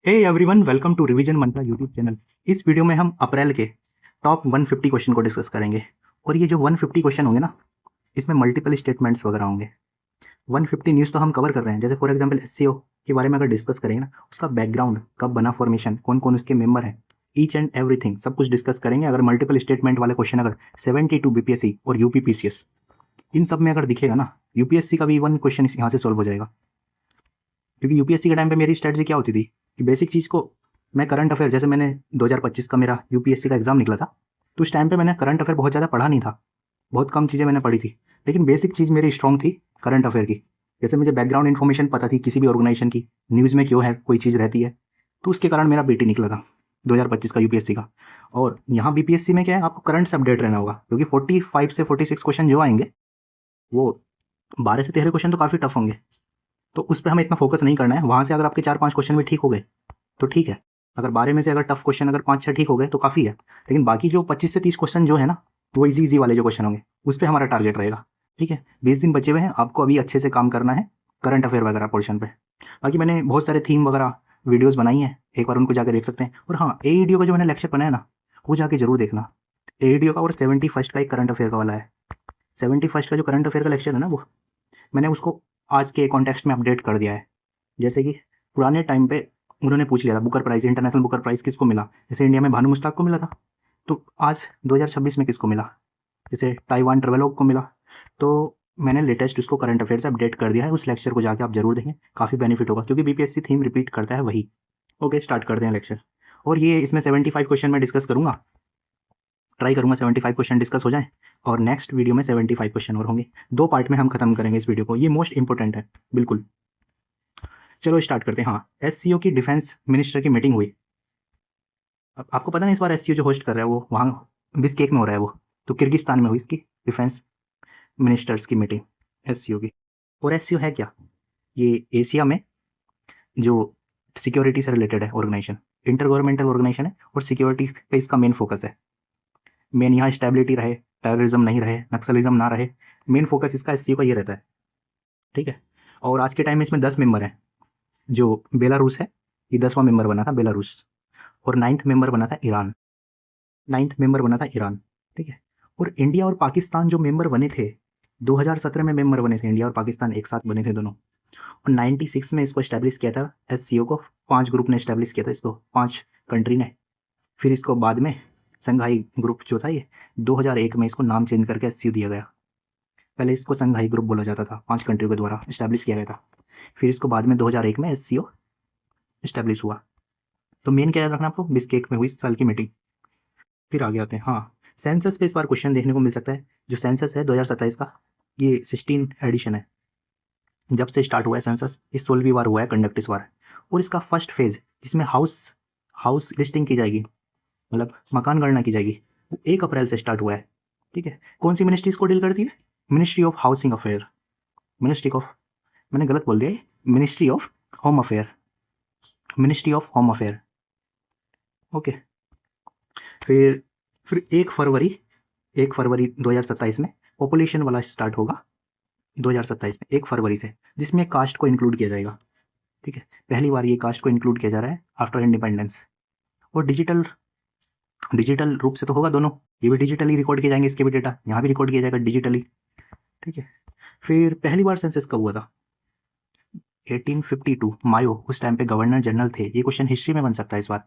Hey everyone, welcome to revision Mantra YouTube channel. इस video में हम अप्रैल के टॉप 150 क्वेश्चन को डिस्कस करेंगे। और ये जो 150 क्वेश्चन होंगे ना, इसमें मल्टीपल स्टेटमेंट्स वगैरह होंगे। 150 न्यूज़ तो हम कवर कर रहे हैं। जैसे फॉर एग्जांपल एससीओ के बारे में अगर डिस्कस करेंगे ना, उसका बैकग्राउंड, कब बना फॉर्मेशन, कौन कौन उसके मेंबर हैं, ईच एंड एवरीथिंग सब कुछ डिस्कस करेंगे। अगर मल्टीपल स्टेटमेंट वाले क्वेश्चन अगर 72 बीपीएससी और यूपीपीसीएस इन सब में अगर दिखेगा ना, यूपीएससी का भी वन क्वेश्चन यहाँ से सॉल्व हो जाएगा। क्योंकि यूपीएससी के टाइम पे मेरी स्ट्रेटजी क्या होती थी कि बेसिक चीज़ को मैं करंट अफेयर, जैसे मैंने 2025 का मेरा यूपीएससी का एग्जाम निकला था, तो उस टाइम पे मैंने करंट अफेयर बहुत ज़्यादा पढ़ा नहीं था, बहुत कम चीज़ें मैंने पढ़ी थी। लेकिन बेसिक चीज़ मेरी स्ट्रॉन्ग थी करंट अफेयर की। जैसे मुझे बैकग्राउंड इन्फॉर्मेशन पता थी किसी भी ऑर्गेनाइजेशन की, न्यूज़ में क्यों है कोई चीज़ रहती है, तो उसके कारण मेरा बीटी निकला था 2025 का यूपीएससी का। और यहाँ बीपीएससी में क्या है, आपको करंट से अपडेट रहना होगा, क्योंकि 45 से 46 क्वेश्चन जो आएंगे वो 12 से 13 क्वेश्चन तो काफ़ी टफ होंगे। तो उस पर हमें इतना फोकस नहीं करना है। वहाँ से अगर आपके 4-5 क्वेश्चन भी ठीक हो गए तो ठीक है। अगर 12 में से अगर टफ क्वेश्चन अगर 5-6 ठीक हो गए तो काफ़ी है। लेकिन बाकी जो 25 से 30 क्वेश्चन जो है ना, वो इजी वाले जो क्वेश्चन होंगे उस पर हमारा टारगेट रहेगा। ठीक है, 20 दिन बचे हुए हैं, आपको अभी अच्छे से काम करना है करंट अफेयर वगैरह पोर्शन पे। बाकी मैंने बहुत सारे थीम वगैरह वीडियोज़ बनाई हैं, एक बार उनको जाके देख सकते हैं। और हाँ, एईडीओ का जो मैंने लेक्चर बनाया ना, वो जाके जरूर देखना। एईडीओ का और 71 का एक करंट अफेयर का वाला है। 71 का जो करंट अफेयर का लेक्चर है ना, वो मैंने उसको आज के कॉन्टेक्स्ट में अपडेट कर दिया है। जैसे कि पुराने टाइम पे उन्होंने पूछ लिया था Booker Prize, International Booker Prize किसको मिला। जैसे इंडिया में भानु मुश्ताक को मिला था, तो आज 2026 में किसको मिला, जैसे ताइवान ट्रेवलॉग को मिला। तो मैंने लेटेस्ट उसको करंट अफेयर से अपडेट कर दिया है। उस लेक्चर को जाके आप जरूर देखें, काफ़ी बेनिफिट होगा, क्योंकि बीपीएससी थीम रिपीट करता है वही। ओके, स्टार्ट करते हैं लेक्चर। और ये इसमें 75 क्वेश्चन मैं डिस्कस करूँगा, ट्राई करूँगा 75 क्वेश्चन डिस्कस हो जाए। और नेक्स्ट वीडियो में 75 क्वेश्चन और होंगे। 2 पार्ट में हम खत्म करेंगे इस वीडियो को, ये मोस्ट इंपॉर्टेंट है बिल्कुल। चलो स्टार्ट करते हैं। हाँ, एससीओ की डिफेंस मिनिस्टर की मीटिंग हुई। अब आपको पता नहीं, इस बार एससीओ जो होस्ट कर रहा है वो वहाँ बिस्केक में हो रहा है, वो तो किर्गिस्तान में हुई इसकी डिफेंस मिनिस्टर्स की मीटिंग एससीओ की। और एससीओ है क्या, ये एशिया में जो सिक्योरिटी से रिलेटेड है ऑर्गेनाइजेशन, इंटर गवर्नमेंटल ऑर्गेनाइजेशन है, और सिक्योरिटी का इसका मेन फोकस है। मेन यहाँ स्टेबिलिटी रहे, टेररिज्म नहीं रहे, नक्सलिज्म ना रहे, मेन फोकस इसका एससीओ का ये रहता है। ठीक है। और आज के टाइम में इसमें 10 मेंबर हैं। जो बेलारूस है, ये 10वां मेंबर बना था बेलारूस। और 9th मेंबर बना था ईरान। 9th मेंबर बना था ईरान। ठीक है। और इंडिया और पाकिस्तान जो मेंबर बने थे, 2017 में मेंबर बने थे, इंडिया और पाकिस्तान एक साथ बने थे दोनों। और 96 में इसको इस्टेब्लिश किया था एससीओ को, 5 ग्रुप ने इस्टेब्लिश किया था इसको, 5 कंट्री ने। फिर इसको बाद में संघाई ग्रुप जो था, ये 2001 में इसको नाम चेंज करके एससीओ दिया गया। पहले इसको संघाई ग्रुप बोला जाता था, 5 कंट्रियों के द्वारा इस्टेब्लिश किया गया था। फिर इसको बाद में 2001 में एससीओ इस्टेब्लिश हुआ। तो मेन क्या याद रखना आपको, बिस्केक में हुई इस साल की मीटिंग। फिर आगे आते हैं। हाँ, सेंसस पे इस बार क्वेश्चन देखने को मिल सकता है। जो सेंसस है 2027 का, ये 16 एडिशन है। जब से स्टार्ट हुआ है सेंसस, इस 16वीं बार हुआ है कंडक्ट इस बार। और इसका फर्स्ट फेज, जिसमें हाउस लिस्टिंग की जाएगी, मतलब मकान गणना की जाएगी, वो 1 अप्रैल से स्टार्ट हुआ है। ठीक है। कौन सी मिनिस्ट्री इसको डील करती है, ministry of housing affair, ministry of, मैंने गलत बोल दिया, ministry of home affair, ministry of home affair. Okay. फिर 1 फरवरी 2027 में पॉपुलेशन वाला स्टार्ट होगा, 2027 में 1 फरवरी से, जिसमें कास्ट को इंक्लूड किया जाएगा। ठीक है, पहली बार ये कास्ट को इंक्लूड किया जा रहा है आफ्टर इंडिपेंडेंस। और डिजिटल रूप से तो होगा दोनों, ये भी डिजिटली रिकॉर्ड किए जाएंगे, इसके भी डेटा यहाँ भी रिकॉर्ड किया जाएगा डिजिटली। ठीक है। फिर पहली बार सेंसस कब हुआ था, 1852, मायो उस टाइम पे गवर्नर जनरल थे। ये क्वेश्चन हिस्ट्री में बन सकता है इस बार।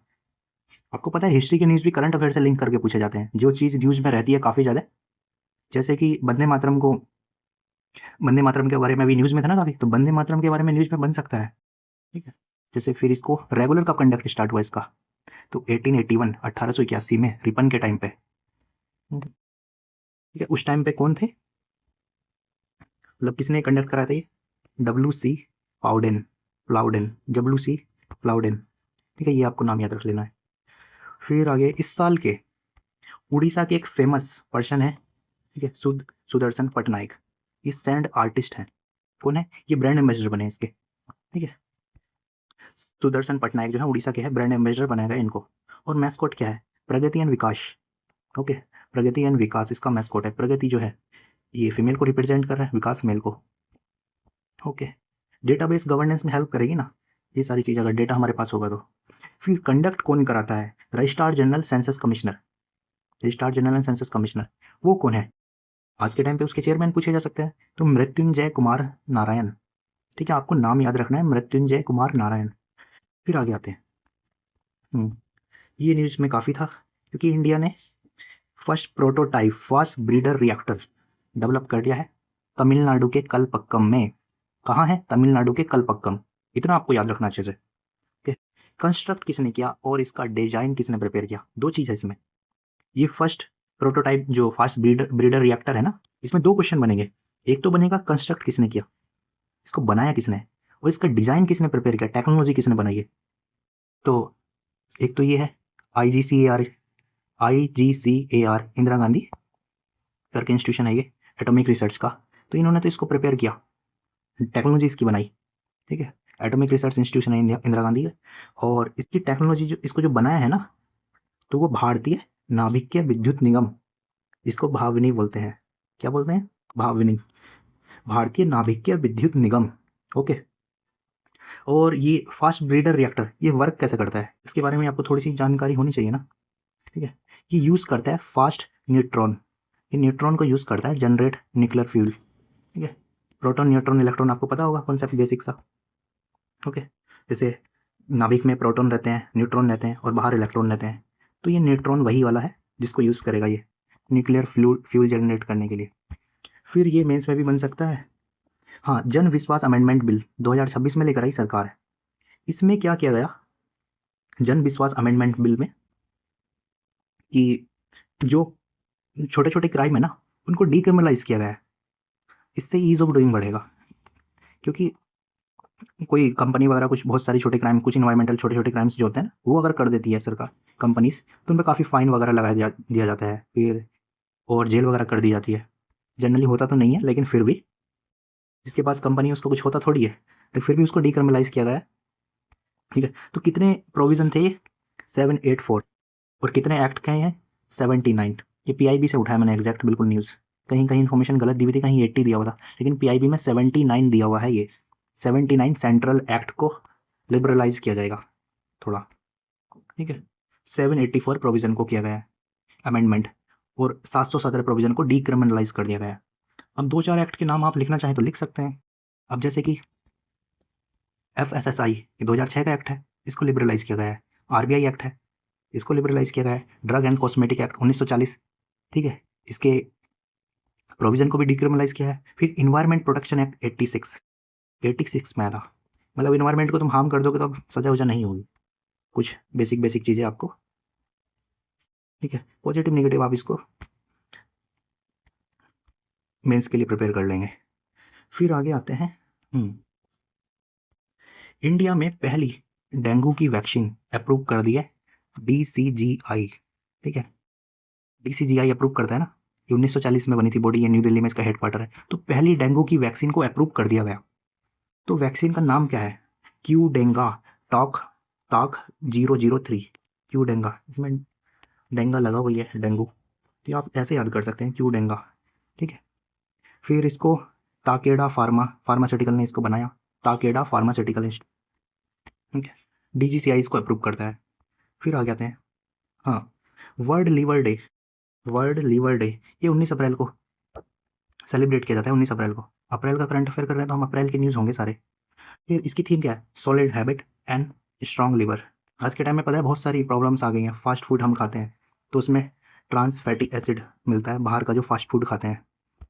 आपको पता है हिस्ट्री के न्यूज़ भी करंट अफेयर से लिंक करके पूछे जाते हैं, जो चीज़ न्यूज़ में रहती है काफ़ी ज़्यादा। जैसे कि वंदे मातरम के बारे में अभी न्यूज़ में था ना काफ़ी, तो वंदे मातरम के बारे में न्यूज़ में बन सकता है। ठीक है। जैसे फिर इसको रेगुलर कब कंडक्ट स्टार्ट हुआ इसका, तो 1881, 1881 में रिपन के टाइम पे। ठीक है। उस टाइम पे कौन थे, मतलब किसने कंडक्ट कराया था ये, WC प्लाउडेन, WC प्लाउडेन। ठीक है, ये आपको नाम याद रख लेना है। फिर आगे इस साल के उड़ीसा के एक फेमस पर्सन है, ठीक है, सुदर्शन पटनायक। ये सैंड आर्टिस्ट हैं। कौन है ये, ब्रांड एम्बेसडर बने इसके। ठीक है, सुदर्शन पटनायक जो है उड़ीसा के हैं, ब्रांड एम्बेसडर बनाया गया इनको। और मैस्कॉट क्या है, Pragati and Vikas. Okay, Pragati and Vikas इसका मैस्कॉट है। प्रगति जो है ये फीमेल को रिप्रेजेंट कर रहा है, विकास मेल को। ओके। डेटाबेस गवर्नेंस में हेल्प करेगी ना ये सारी चीज़, अगर डेटा हमारे पास होगा तो। फिर कंडक्ट कौन कराता है? Registrar general census commissioner. Registrar general and census commissioner वो कौन है? आज के टाइम पे उसके चेयरमैन पूछे जा सकते हैं, तो मृत्युंजय कुमार नारायण। ठीक है, आपको नाम याद रखना है, मृत्युंजय कुमार नारायण। फिर आगे आते हैं। ये न्यूज़ में काफ़ी था क्योंकि इंडिया ने first prototype fast breeder reactor develop कर दिया है तमिलनाडु के कलपक्कम में। कहाँ है? तमिलनाडु के कलपक्कम। इतना आपको याद रखना अच्छे से। ओके, कंस्ट्रक्ट किसने किया और इसका डिजाइन किसने प्रिपेयर किया? दो चीज़ है इसमें। ये फर्स्ट प्रोटोटाइप जो फास्ट ब्रीडर रिएक्टर है ना, इसमें दो क्वेश्चन बनेंगे। एक तो बनेगा कंस्ट्रक्ट किसने किया, इसको बनाया किसने, और इसका डिजाइन किसने प्रिपेयर किया, टेक्नोलॉजी किसने बनाई है। तो एक तो ये है IGCAR इंदिरा गांधी करके इंस्टीट्यूशन है ये, एटॉमिक रिसर्च का। तो इन्होंने तो इसको प्रिपेयर किया, टेक्नोलॉजी इसकी बनाई। ठीक है, एटॉमिक रिसर्च इंस्टीट्यूशन है इंदिरा गांधी का। और इसकी टेक्नोलॉजी जो इसको जो बनाया है ना, तो वो भारतीय नाभिकीय विद्युत निगम, इसको भाविनी बोलते हैं। क्या बोलते हैं? भाविनी, भारतीय नाभिकीय विद्युत निगम। ओके, और ये फास्ट ब्रीडर रिएक्टर ये वर्क कैसे करता है, इसके बारे में आपको थोड़ी सी जानकारी होनी चाहिए ना। ठीक है, ये यूज़ करता है फास्ट न्यूट्रॉन। ये न्यूट्रॉन को यूज़ करता है जनरेट न्यूक्लियर फ्यूल। ठीक है, प्रोटॉन न्यूट्रॉन इलेक्ट्रॉन आपको पता होगा कॉन्सेप्ट बेसिक सा। ओके, जैसे नाभिक में प्रोटॉन रहते हैं, न्यूट्रॉन रहते हैं और बाहर इलेक्ट्रॉन रहते हैं। तो ये न्यूट्रॉन वही वाला है जिसको यूज़ करेगा ये न्यूक्लियर फ्यूल जनरेट करने के लिए। फिर ये मेंस में भी बन सकता है। हाँ, जन विश्वास अमेंडमेंट बिल 2026 में लेकर आई सरकार। इसमें क्या किया गया जन विश्वास अमेंडमेंट बिल में कि जो छोटे छोटे क्राइम है ना, उनको डीक्रिमिनलाइज किया गया है। इससे ईज ऑफ डूइंग बढ़ेगा, क्योंकि कोई कंपनी वगैरह कुछ बहुत सारी छोटे क्राइम, कुछ इन्वायरमेंटल छोटे छोटे क्राइम्स जो होते हैं वो अगर कर देती है सरकार कंपनीज, तो उन पर काफ़ी फाइन वगैरह दिया जाता है फिर, और जेल वगैरह कर दी जाती है। जनरली होता तो नहीं है, लेकिन फिर भी जिसके पास कंपनी है उसको कुछ होता थोड़ी है, तो फिर भी उसको डीक्रिमिनलाइज किया गया है। ठीक है, तो कितने प्रोविज़न थे ये? 784। और कितने एक्ट के हैं? 79। ये PIB से उठाया मैंने एग्जैक्ट बिल्कुल न्यूज़, कहीं कहीं इन्फॉर्मेशन गलत दी हुई थी, कहीं 80 दिया हुआ था, लेकिन PIB में 79 दिया हुआ है। ये 79 सेंट्रल एक्ट को लिबरलाइज किया जाएगा थोड़ा। ठीक है, 784 प्रोविज़न को किया गया है अमेंडमेंट, और 717 प्रोविज़न को डीक्रिमिनलाइज कर दिया गया है। अब दो चार एक्ट के नाम आप लिखना चाहें तो लिख सकते हैं। अब जैसे कि FSSI, ये 2006 का एक्ट है, इसको लिबरलाइज किया गया है। RBI एक्ट है, इसको लिबरलाइज किया गया है। ड्रग एंड कॉस्मेटिक एक्ट 1940, ठीक है, इसके प्रोविज़न को भी डिक्रिमिनलाइज किया है। फिर इन्वायरमेंट प्रोटेक्शन एक्ट 86 में आया था। मतलब इन्वायरमेंट को तुम हार्म कर दोगे तो अब सजा वजा नहीं होगी, कुछ बेसिक चीज़ें आपको। ठीक है, पॉजिटिव नेगेटिव आप इसको मेंस के लिए प्रिपेयर कर लेंगे। फिर आगे आते हैं। इंडिया में पहली डेंगू की वैक्सीन अप्रूव कर दी है DCGI। ठीक है, DCGI अप्रूव करता है ना, ये 1940 में बनी थी बॉडी, ये न्यू दिल्ली में इसका हेडक्वार्टर है। तो पहली डेंगू की वैक्सीन को अप्रूव कर दिया गया। तो वैक्सीन का नाम क्या है? क्यू डेंगा टॉक ताक 003। क्यू डेंगा, इसमें डेंगा लगा हुई है, डेंगू, तो आप ऐसे याद कर सकते हैं क्यू डेंगा। ठीक है, फिर इसको ताकेडा फार्मास्यूटिकल ने इसको बनाया, ताकेडा फार्मास्यूटिकल। ठीक है, DGCI इसको अप्रूव करता है। फिर आ जाते हैं, हाँ, World Liver Day. World Liver Day ये 19 अप्रैल को सेलिब्रेट किया जाता है। 19 अप्रैल को, अप्रैल का करंट अफेयर कर रहे हैं तो हम अप्रैल के न्यूज़ होंगे सारे। फिर इसकी थीम क्या है? Solid habit and strong liver. आज के टाइम में पता है बहुत सारी प्रॉब्लम्स आ गई हैं, फास्ट फूड हम खाते हैं तो उसमें ट्रांस फैटी एसिड मिलता है, बाहर का जो फास्ट फूड खाते हैं,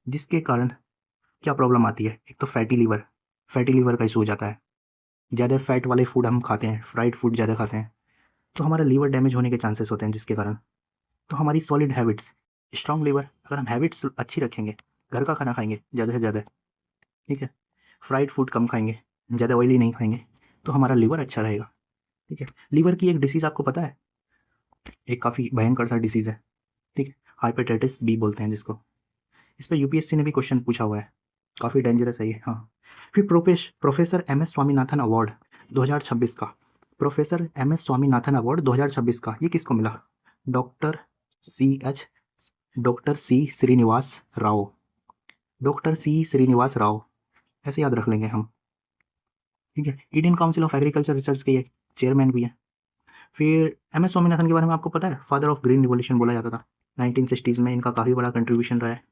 जिसके कारण क्या प्रॉब्लम आती है? एक तो फैटी लीवर का इशू हो जाता है। ज़्यादा फैट वाले फूड हम खाते हैं, फ्राइड फूड ज़्यादा खाते हैं, तो हमारा लीवर डैमेज होने के चांसेस होते हैं, जिसके कारण तो हमारी सॉलिड हैबिट्स, स्ट्रांग लीवर, अगर हम हैबिट्स अच्छी रखेंगे, घर का खाना खाएंगे ज़्यादा से ज़्यादा, ठीक है, फ्राइड फूड कम खाएंगे, ज़्यादा ऑयली नहीं खाएंगे, तो हमारा लीवर अच्छा रहेगा। ठीक है, लीवर की एक डिसीज़ आपको पता है, एक काफ़ी भयंकर सा डिसीज़ है, ठीक है, हेपेटाइटिस B बोलते हैं जिसको। इस पर UPSC ने भी क्वेश्चन पूछा हुआ है, काफ़ी डेंजरस है ये। हाँ, फिर प्रोफेसर MS स्वामीनाथन अवार्ड 2026 का, प्रोफेसर MS स्वामीनाथन अवार्ड 2026 का, ये किसको मिला? Doctor C Srinivas Rao, doctor C Srinivas Rao, ऐसे याद रख लेंगे हम। ठीक है, Indian Council of Agriculture Research के ये चेयरमैन भी हैं। फिर MS स्वामीनाथन के बारे में आपको पता है, फादर ऑफ ग्रीन रिवॉल्यूशन बोला जाता था 1960s में, इनका काफ़ी बड़ा कंट्रीब्यूशन रहा है।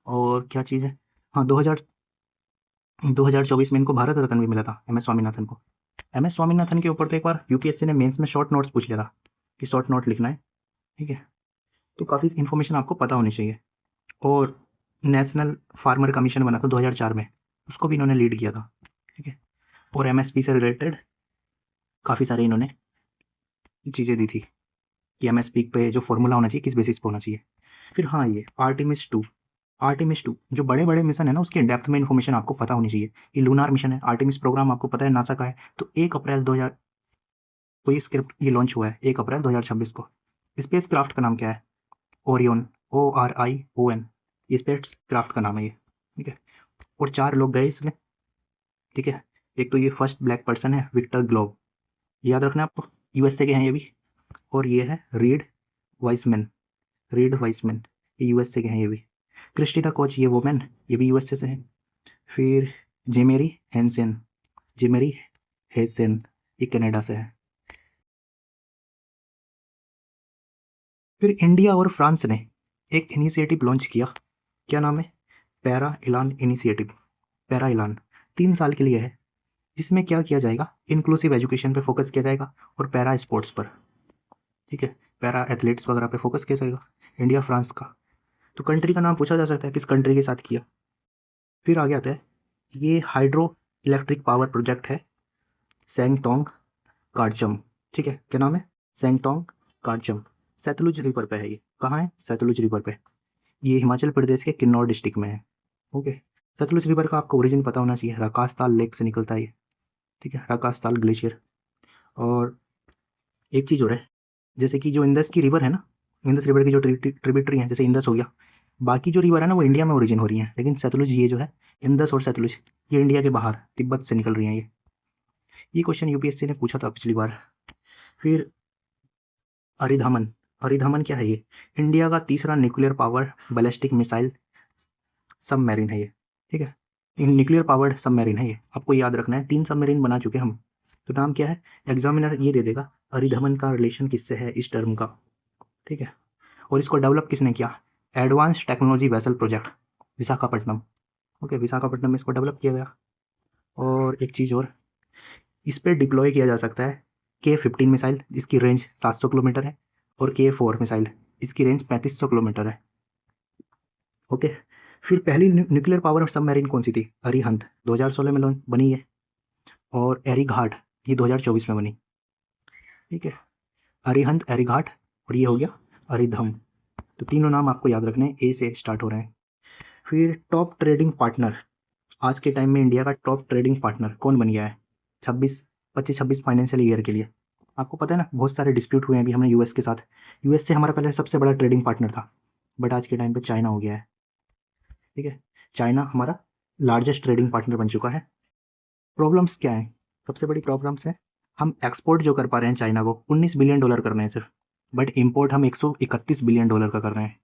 और क्या चीज़ है, हाँ 2024 में इनको भारत रत्न भी मिला था MS स्वामीनाथन को। MS स्वामीनाथन के ऊपर तो एक बार UPSC ने मेंस में शॉर्ट नोट्स पूछ लिया था कि शॉर्ट नोट लिखना है, ठीक है, तो काफ़ी इन्फॉर्मेशन आपको पता होनी चाहिए। और नेशनल फार्मर कमीशन बना था 2004 में, उसको भी इन्होंने लीड किया था, ठीक है। और MSP से रिलेटेड काफ़ी सारे इन्होंने चीज़ें दी थी कि MSP पे जो फॉर्मूला होना चाहिए किस बेसिस पे होना चाहिए। फिर हाँ, ये आर्टेमिस 2 जो बड़े बड़े मिशन है ना, उसके डेप्थ में इन्फॉर्मेशन आपको पता होनी चाहिए। ये लूनार मिशन है, आर्टेमिस प्रोग्राम आपको पता है नासा का है, तो 1 अप्रैल 2000 को ये स्क्रिप्ट ये लॉन्च हुआ है, 1 अप्रैल 2026 को। स्पेस क्राफ्ट का नाम क्या है, ओरियन, ORION, ये स्पेस क्राफ्ट का नाम है ये, ठीक है। और 4 लोग गए इसमें, ठीक है। एक तो ये फर्स्ट ब्लैक पर्सन है विक्टर ग्लोब, याद रखना आपको, USA के हैं ये भी। और ये है रीड वाइसमैन, ये USA के हैं ये भी। क्रिस्टीना कोच, ये वुमेन, ये भी USA से हैं। फिर जेमेरी हेसेन, ये कनाडा से है। फिर इंडिया और फ्रांस ने एक इनिशिएटिव लॉन्च किया, क्या नाम है, पैरा इलान इनिशिएटिव। पैरा इलान 3 साल के लिए है। इसमें क्या किया जाएगा, इंक्लूसिव एजुकेशन पे फोकस किया जाएगा और पैरा स्पोर्ट्स पर, ठीक है, पैरा एथलीट्स वगैरह पे फोकस किया जाएगा। इंडिया फ्रांस का, तो कंट्री का नाम पूछा जा सकता है किस कंट्री के साथ किया। फिर आगे आता है, ये हाइड्रो इलेक्ट्रिक पावर प्रोजेक्ट है सेंगतोंग कारचम, ठीक है, क्या नाम है, सेंगतोंग कारचम। सतलुज रिवर पे है ये, कहाँ है, सतलुज रिवर पे, ये हिमाचल प्रदेश के किन्नौर डिस्ट्रिक्ट में है, ओके। सतलुज रिवर का आपको ओरिजिन पता होना चाहिए, राकासताल लेक से निकलता है ये, ठीक है, राकासताल ग्लेशियर। और एक चीज़ और है, जैसे कि जो इंदस की रिवर है ना, इंदस रिवर की जो ट्रिब्यूटरी है, जैसे इंदस हो गया, बाकी जो रिवर है ना वो इंडिया में ओरिजिन हो रही हैं, लेकिन सतलुज ये जो है, इंदस और सतलुज, ये इंडिया के बाहर तिब्बत से निकल रही हैं ये क्वेश्चन UPSC ने पूछा था पिछली बार। फिर अरिधमन, अरिधमन क्या है, ये इंडिया का तीसरा nuclear power ballistic missile submarine है ये, ठीक है, न्यूक्लियर पावर्ड सबमरीन है ये, आपको याद रखना है। 3 सबमरीन बना चुके हम, तो नाम क्या है, एग्जामिनर ये दे देगा, अरिधमन का रिलेशन किससे है इस टर्म का, ठीक है। और इसको डेवलप किसने किया, advance technology vessel project Visakhapatnam, okay, Visakhapatnam में इसको डेवलप किया गया। और एक चीज़ और, इस पर डिप्लॉय किया जा सकता है K-15 मिसाइल, इसकी रेंज 700 किलोमीटर है, और K-4 मिसाइल, इसकी रेंज 3500 किलोमीटर है, ओके। फिर पहली न्यूक्लियर पावर सबमरीन कौन सी थी, अरिहंत, 2016 में बनी है। और एरीघाट, ये 2024 में बनी, ठीक है, अरिहंत, एरीघाट, और ये हो गया अरिधम। तो तीनों नाम आपको याद रखने हैं, A से स्टार्ट हो रहे हैं। फिर टॉप ट्रेडिंग पार्टनर, आज के टाइम में इंडिया का टॉप ट्रेडिंग पार्टनर कौन बन गया है 25-26 फाइनेंशियल ईयर के लिए। आपको पता है ना, बहुत सारे डिस्प्यूट हुए हैं अभी हमने US के साथ, US से हमारा पहले सबसे बड़ा ट्रेडिंग पार्टनर था, बट आज के टाइम पे चाइना हो गया है, ठीक है, चाइना हमारा लार्जेस्ट ट्रेडिंग पार्टनर बन चुका है। प्रॉब्लम्स क्या है, सबसे बड़ी प्रॉब्लम्स है, हम एक्सपोर्ट जो कर पा रहे हैं चाइना को $19 बिलियन कर रहे हैं सिर्फ, बट इम्पोर्ट हम $131 बिलियन का कर रहे हैं,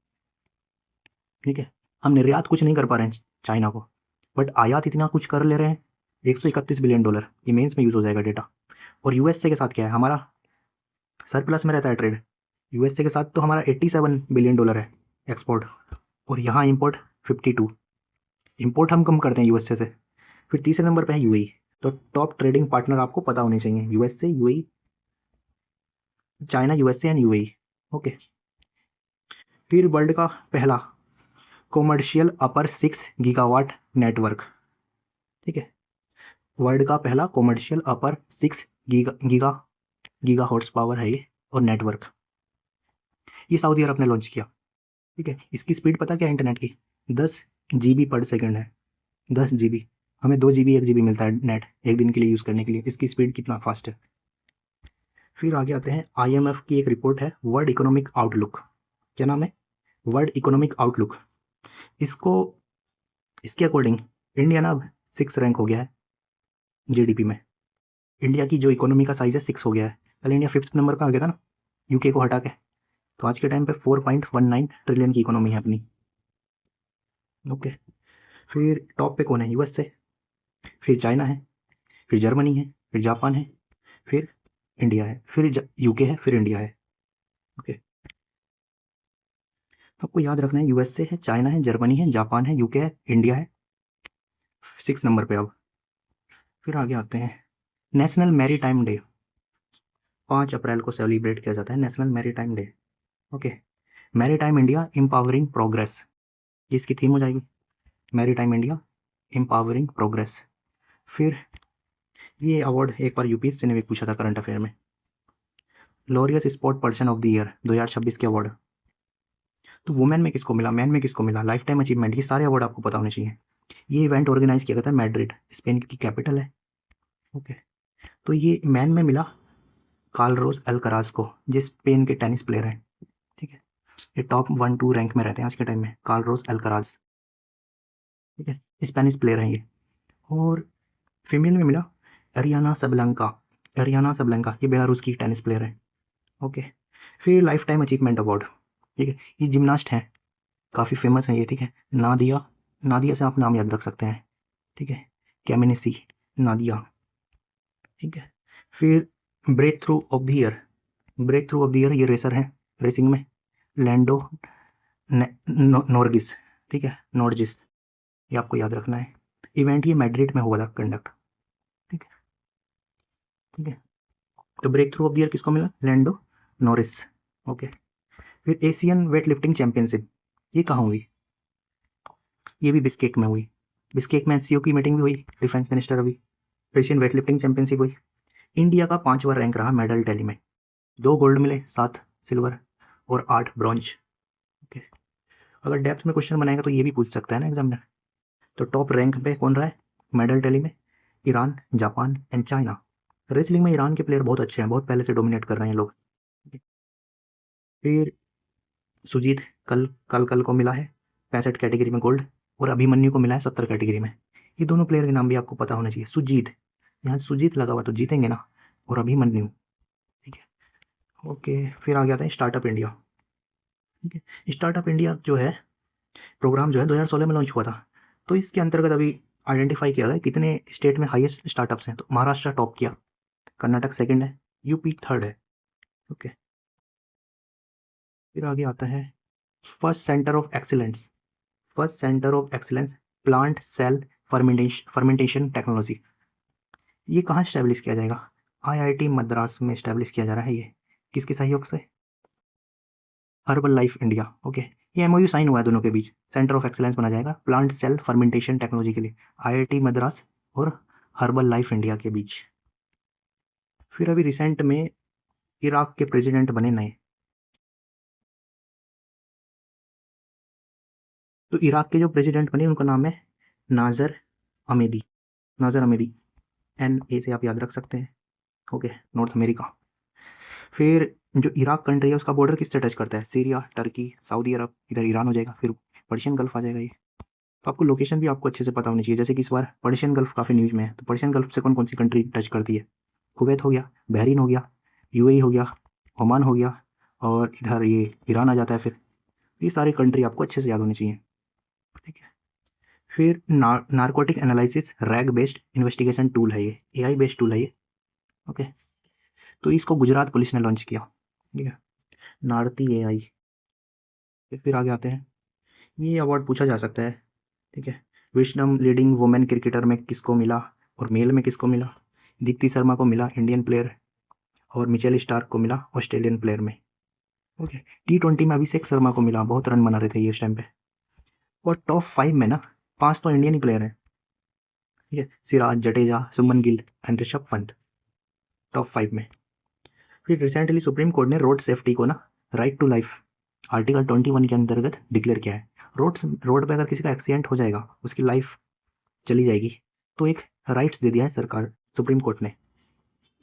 ठीक है। हम निर्यात कुछ नहीं कर पा रहे हैं चाइना को, बट आयात इतना कुछ कर ले रहे हैं, $131 बिलियन, ये मेंस में यूज़ हो जाएगा डेटा। और USA के साथ क्या है, हमारा सरप्लस में रहता है ट्रेड, USA के साथ तो हमारा $87 बिलियन है एक्सपोर्ट, और यहाँ इम्पोर्ट 52, इम्पोर्ट हम कम करते हैं USA से। फिर तीसरे नंबर पे है UAE, तो टॉप ट्रेडिंग पार्टनर आपको पता होने चाहिए, USA, UAE, China, USA and UAE, okay. फिर वर्ल्ड का पहला कॉमर्शियल अपर 6 गीगावाट नेटवर्क, ठीक है, वर्ल्ड का पहला कॉमर्शियल अपर 6 गीगा हॉर्स पावर है ये, और नेटवर्क, ये सऊदी अरब ने लॉन्च किया, ठीक है। इसकी स्पीड पता क्या है इंटरनेट की, 10 GB पर सेकंड है, 10 GB, हमें 2 GB 1 GB मिलता है नेट एक दिन के लिए यूज़ करने के लिए, इसकी स्पीड कितना फास्ट है। फिर आगे आते हैं, IMF की एक रिपोर्ट है वर्ल्ड इकोनॉमिक आउटलुक, क्या नाम है, वर्ल्ड इकोनॉमिक आउटलुक। इसको, इसके अकॉर्डिंग इंडिया ना अब 6 रैंक हो गया है GDP में, इंडिया की जो इकोनॉमी का साइज है 6 हो गया है, पहले इंडिया 5th नंबर पर आ गया था ना UK को हटा के, तो आज के टाइम पे 4.19 ट्रिलियन की इकोनॉमी है अपनी, ओके। फिर टॉप पे कौन है, US से, फिर चाइना है, फिर जर्मनी है, फिर जापान है, फिर इंडिया है, फिर यूके है, फिर इंडिया है। ओके, तो आपको याद रखना है यूएसए है, चाइना है, जर्मनी है, जापान है, यूके है, इंडिया है 6 नंबर पे। अब फिर आगे आते हैं, National Maritime Day 5 April को सेलिब्रेट किया जाता है, National Maritime Day. Okay, maritime India empowering progress, ये इसकी थीम हो जाएगी, maritime India empowering progress. फिर ये अवार्ड एक बार यूपीएससी ने भी पूछा था करंट अफेयर में, Laureus sport person of the year 2026 के अवार्ड। तो वुमेन में किसको मिला, मैन में किसको मिला, लाइफ टाइम अचीवमेंट, ये सारे अवार्ड आपको पता होने चाहिए। ये इवेंट ऑर्गेनाइज किया गया था मैड्रिड, स्पेन की कैपिटल है। ओके, तो ये मैन में मिला कार्लोस अल्कराज को, जो स्पेन के टेनिस प्लेयर हैं। ठीक है, ये टॉप 1-2 रैंक में रहते हैं आज के टाइम में, कार्लोस अल्कराज। ठीक है, स्पेनिश प्लेयर हैं ये। और फीमेल में मिला अरियाना सबलंका, अरियाना सबलंका ये बेलारूस की टेनिस प्लेयर है। ओके, फिर लाइफ टाइम अचीवमेंट अवार्ड, ठीक है, ये जिम्नास्ट हैं, काफ़ी फेमस है ये। ठीक है, नादिया, नादिया से आप नाम याद रख सकते हैं। ठीक है, कैमिनेसी, नादिया। ठीक है, फिर breakthrough of the year, breakthrough of the year ये रेसर हैं रेसिंग में, लैंडो नॉर्गिस। ठीक है, नॉर्जिस, ये आपको याद रखना है। इवेंट ये मैड्रिड में हुआ था कंडक्ट। ठीक है, ठीक है, तो breakthrough of the year किसको मिला, लैंडो नॉरिस। ओके, फिर एशियन वेट लिफ्टिंग चैंपियनशिप, ये कहाँ हुई, ये भी बिस्केक में हुई। बिस्केक में एससीओ की मीटिंग भी हुई, डिफेंस मिनिस्टर अभी। एशियन वेट लिफ्टिंग चैंपियनशिप हुई। इंडिया का 5वां रैंक रहा मेडल टैली में, 2 गोल्ड मिले, 7 सिल्वर और 8 ब्रॉन्ज। ओके, अगर डेप्थ में क्वेश्चन बनाएगा तो ये भी पूछ सकता है ना एग्जामिनर। तो टॉप रैंक पे कौन रहा है मेडल टैली में, Iran, Japan and China. Wrestling में ईरान के प्लेयर बहुत अच्छे हैं, बहुत पहले से डोमिनेट कर रहे हैं लोग। फिर सुजीत कल कल कल को मिला है 65 कैटेगरी में गोल्ड, और अभिमन्यु को मिला है 70 कैटेगरी में। ये दोनों प्लेयर के नाम भी आपको पता होना चाहिए। सुजीत, यहाँ सुजीत लगा हुआ तो जीतेंगे ना, और अभिमन्यु। ठीक है, ओके, फिर आ गया था स्टार्टअप इंडिया। ठीक है, स्टार्टअप इंडिया जो है प्रोग्राम जो है 2016 में लॉन्च हुआ था। तो इसके अंतर्गत अभी आइडेंटिफाई किया गया कितने स्टेट में हाईएस्ट स्टार्टअप्स हैं। तो महाराष्ट्र टॉप किया, कर्नाटक सेकंड है, यूपी थर्ड है। ओके, फिर आगे आता है first centre of excellence, first centre of excellence plant cell fermentation technology, ये कहाँ स्टैब्लिश किया जाएगा, आईआईटी मद्रास में स्टैब्लिश किया जा रहा है। ये किसके सहयोग से, हर्बल लाइफ इंडिया। ओके, ये एमओयू साइन हुआ है दोनों के बीच, सेंटर ऑफ एक्सीलेंस बना जाएगा प्लांट सेल फर्मेंटेशन टेक्नोलॉजी के लिए, आईआईटी मद्रास और हर्बल लाइफ इंडिया के बीच। फिर अभी रिसेंट में इराक के प्रेसिडेंट बने नए, तो इराक के जो प्रेसिडेंट बने उनका नाम है नाजर अमेदी, नाजर अमेदी, NA से आप याद रख सकते हैं। Okay, north America. फिर जो इराक कंट्री है उसका बॉर्डर किससे टच करता है, सीरिया, टर्की, सऊदी अरब, इधर ईरान हो जाएगा, फिर पर्शियन गल्फ आ जाएगा ये। तो आपको लोकेशन भी आपको अच्छे से पता होनी चाहिए, जैसे कि इस बार पर्शियन गल्फ काफ़ी न्यूज़ में है। तो पर्शियन गल्फ से कौन कौन सी कंट्री टच करती है, कुवैत हो गया, बहरीन हो गया, यूएई हो गया, ओमान हो गया, और इधर ये ईरान आ जाता है। फिर ये सारी कंट्री आपको अच्छे से याद होनी चाहिए। ठीक है, फिर narcotic analysis rag based investigation tool है ये, AI बेस्ड टूल है ये। ओके, तो इसको गुजरात पुलिस ने लॉन्च किया। ठीक है, नारती AI। फिर आगे आते हैं, ये अवार्ड पूछा जा सकता है। ठीक है, विशनम लीडिंग वुमेन क्रिकेटर में किसको मिला और मेल में किसको मिला, दीप्ति शर्मा को मिला इंडियन प्लेयर, और मिचेल स्टार्क को मिला ऑस्ट्रेलियन प्लेयर में। ओके, T20 में अभिषेक शर्मा को मिला, बहुत रन बना रहे थे ये उस टाइम पे। और टॉप 5 में ना 5 तो इंडियन ही प्लेयर हैं। ठीक है, सिराज, जडेजा, सुमन गिल एंड ऋषभ पंत, टॉप 5 में। फिर रिसेंटली सुप्रीम कोर्ट ने रोड सेफ्टी को ना राइट टू लाइफ आर्टिकल 21 के अंतर्गत डिक्लेयर किया है। रोड पे अगर किसी का एक्सीडेंट हो जाएगा, उसकी लाइफ चली जाएगी, तो एक राइट्स दे दिया है सरकार, सुप्रीम कोर्ट ने,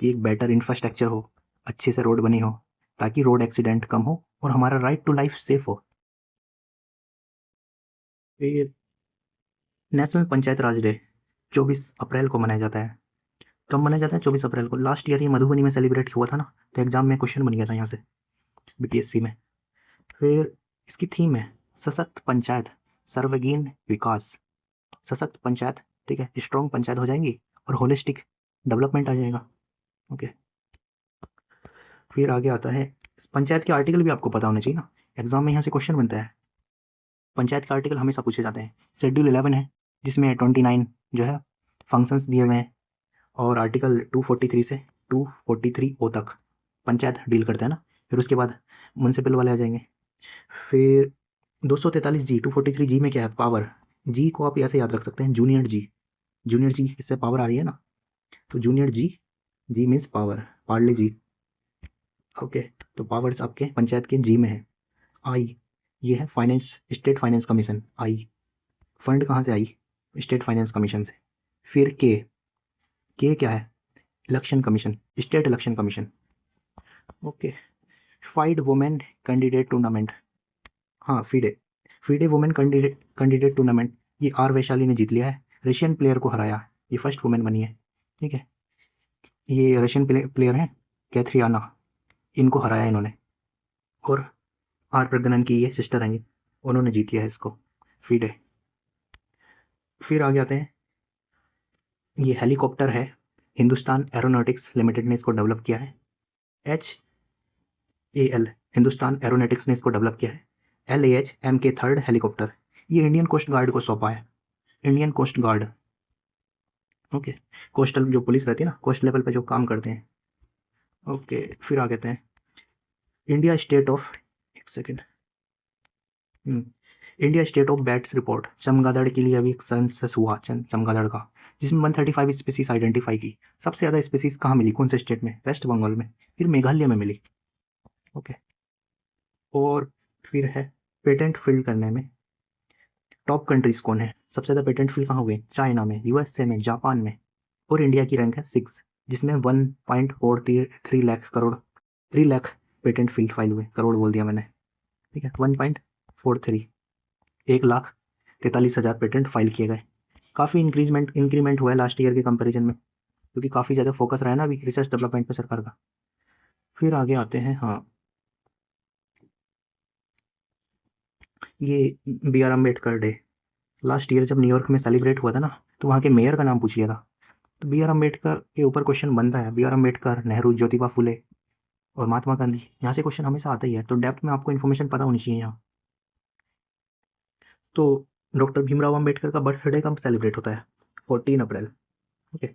कि एक बेटर इंफ्रास्ट्रक्चर हो, अच्छे से रोड बनी हो, ताकि रोड एक्सीडेंट कम हो और हमारा राइट टू लाइफ सेफ हो। फिर नेशनल पंचायत राज डे 24 अप्रैल को मनाया जाता है। कब मनाया जाता है, 24 अप्रैल को। लास्ट ईयर ये मधुबनी में सेलिब्रेट हुआ था ना, तो एग्जाम में क्वेश्चन बन गया था यहाँ से, BPSC में। फिर इसकी थीम है सशक्त पंचायत सर्वगीण विकास, सशक्त पंचायत। ठीक है, स्ट्रॉन्ग पंचायत हो जाएंगी और होलिस्टिक डेवलपमेंट आ जाएगा। ओके, फिर आगे आता है पंचायत के आर्टिकल भी आपको पता होना चाहिए ना, एग्जाम में यहाँ से क्वेश्चन बनता है। पंचायत के आर्टिकल हमेशा पूछे जाते हैं। शेड्यूल 11 है जिसमें 29 जो है फंक्शंस दिए हुए हैं, और आर्टिकल 243 से 243 ओ तक पंचायत डील करता है ना। फिर उसके बाद म्यूनसिपल वाले आ जाएंगे। फिर 243 जी, 243 जी में क्या है, पावर। जी को आप ऐसे याद रख सकते हैं, जूनियर जी। जूनियर जी इससे पावर आ रही है ना, तो जूनियर जी, जी मीन्स पावर, पार्ले जी। ओके, तो पावर्स आपके पंचायत के जी में है। आई, ये है फाइनेंस, स्टेट फाइनेंस कमीशन। आई, फंड कहाँ से आई, स्टेट फाइनेंस कमीशन से। फिर के क्या है, election commission, state election commission. Okay, FIDE women candidate tournament, हाँ FIDE, FIDE women candidate tournament, ये आर वैशाली ने जीत लिया है, रशियन प्लेयर को हराया, ये फर्स्ट वुमेन बनी है। ठीक है, ये रशियन प्लेयर हैं कैथरियाना, इनको हराया इन्होंने। और आर प्रगनन की ये सिस्टर हैं, उन्होंने जीत लिया है इसको, फीडे। फिर आगे आते हैं, ये हेलीकॉप्टर है, हिंदुस्तान एरोनॉटिक्स लिमिटेड ने इसको डेवलप किया है। HAL, हिंदुस्तान एरोनॉटिक्स ने इसको डेवलप किया है। LAH-MK थर्ड हेलीकॉप्टर, ये इंडियन कोस्ट गार्ड को सौंपा है, Indian Coast Guard. Okay, coastal जो पुलिस रहती है ना, कोस्ट लेवल पे जो काम करते हैं। ओके, फिर आ कहते हैं इंडिया स्टेट ऑफ, एक second, India state of bats report, चमगादड़ के लिए अभी एक सेंसस हुआ चमगादड़ का, जिसमें 135 स्पीसीज आइडेंटिफाई की। सबसे ज़्यादा स्पीसीज कहाँ मिली, कौन से स्टेट में, वेस्ट बंगाल में, फिर मेघालय में मिली। ओके, और फिर है पेटेंट फिल करने में टॉप कंट्रीज कौन है, सबसे ज़्यादा पेटेंट फिल कहाँ हुए, चाइना में, USA में, जापान में। और इंडिया की रैंक है 6, जिसमें 1.43 lakh crore, 3 lakh patent fill file हुए, करोड़ बोल दिया मैंने। ठीक है, 1.43, 1,43,000 पेटेंट फाइल किए गए। काफ़ी इंक्रीमेंट हुआ है लास्ट ईयर के कंपैरिजन में, क्योंकि काफ़ी ज़्यादा फोकस रहा है ना अभी रिसर्च डेवलपमेंट पे सरकार का। फिर आगे आते हैं, हाँ ये BR Ambedkar day, last year जब न्यूयॉर्क में सेलिब्रेट हुआ था ना, तो वहाँ के मेयर का नाम पूछ लिया था। तो BR अम्बेडकर के ऊपर क्वेश्चन बनता है, BR अम्बेडकर, नेहरू, ज्योतिबा फुले और महात्मा गांधी, यहाँ से क्वेश्चन हमेशा आता ही है, तो डेप्थ में आपको इन्फॉर्मेशन पता होनी चाहिए यहाँ। तो डॉक्टर भीमराव अम्बेडकर का बर्थडे कब सेलिब्रेट होता है, 14 अप्रैल। ओके,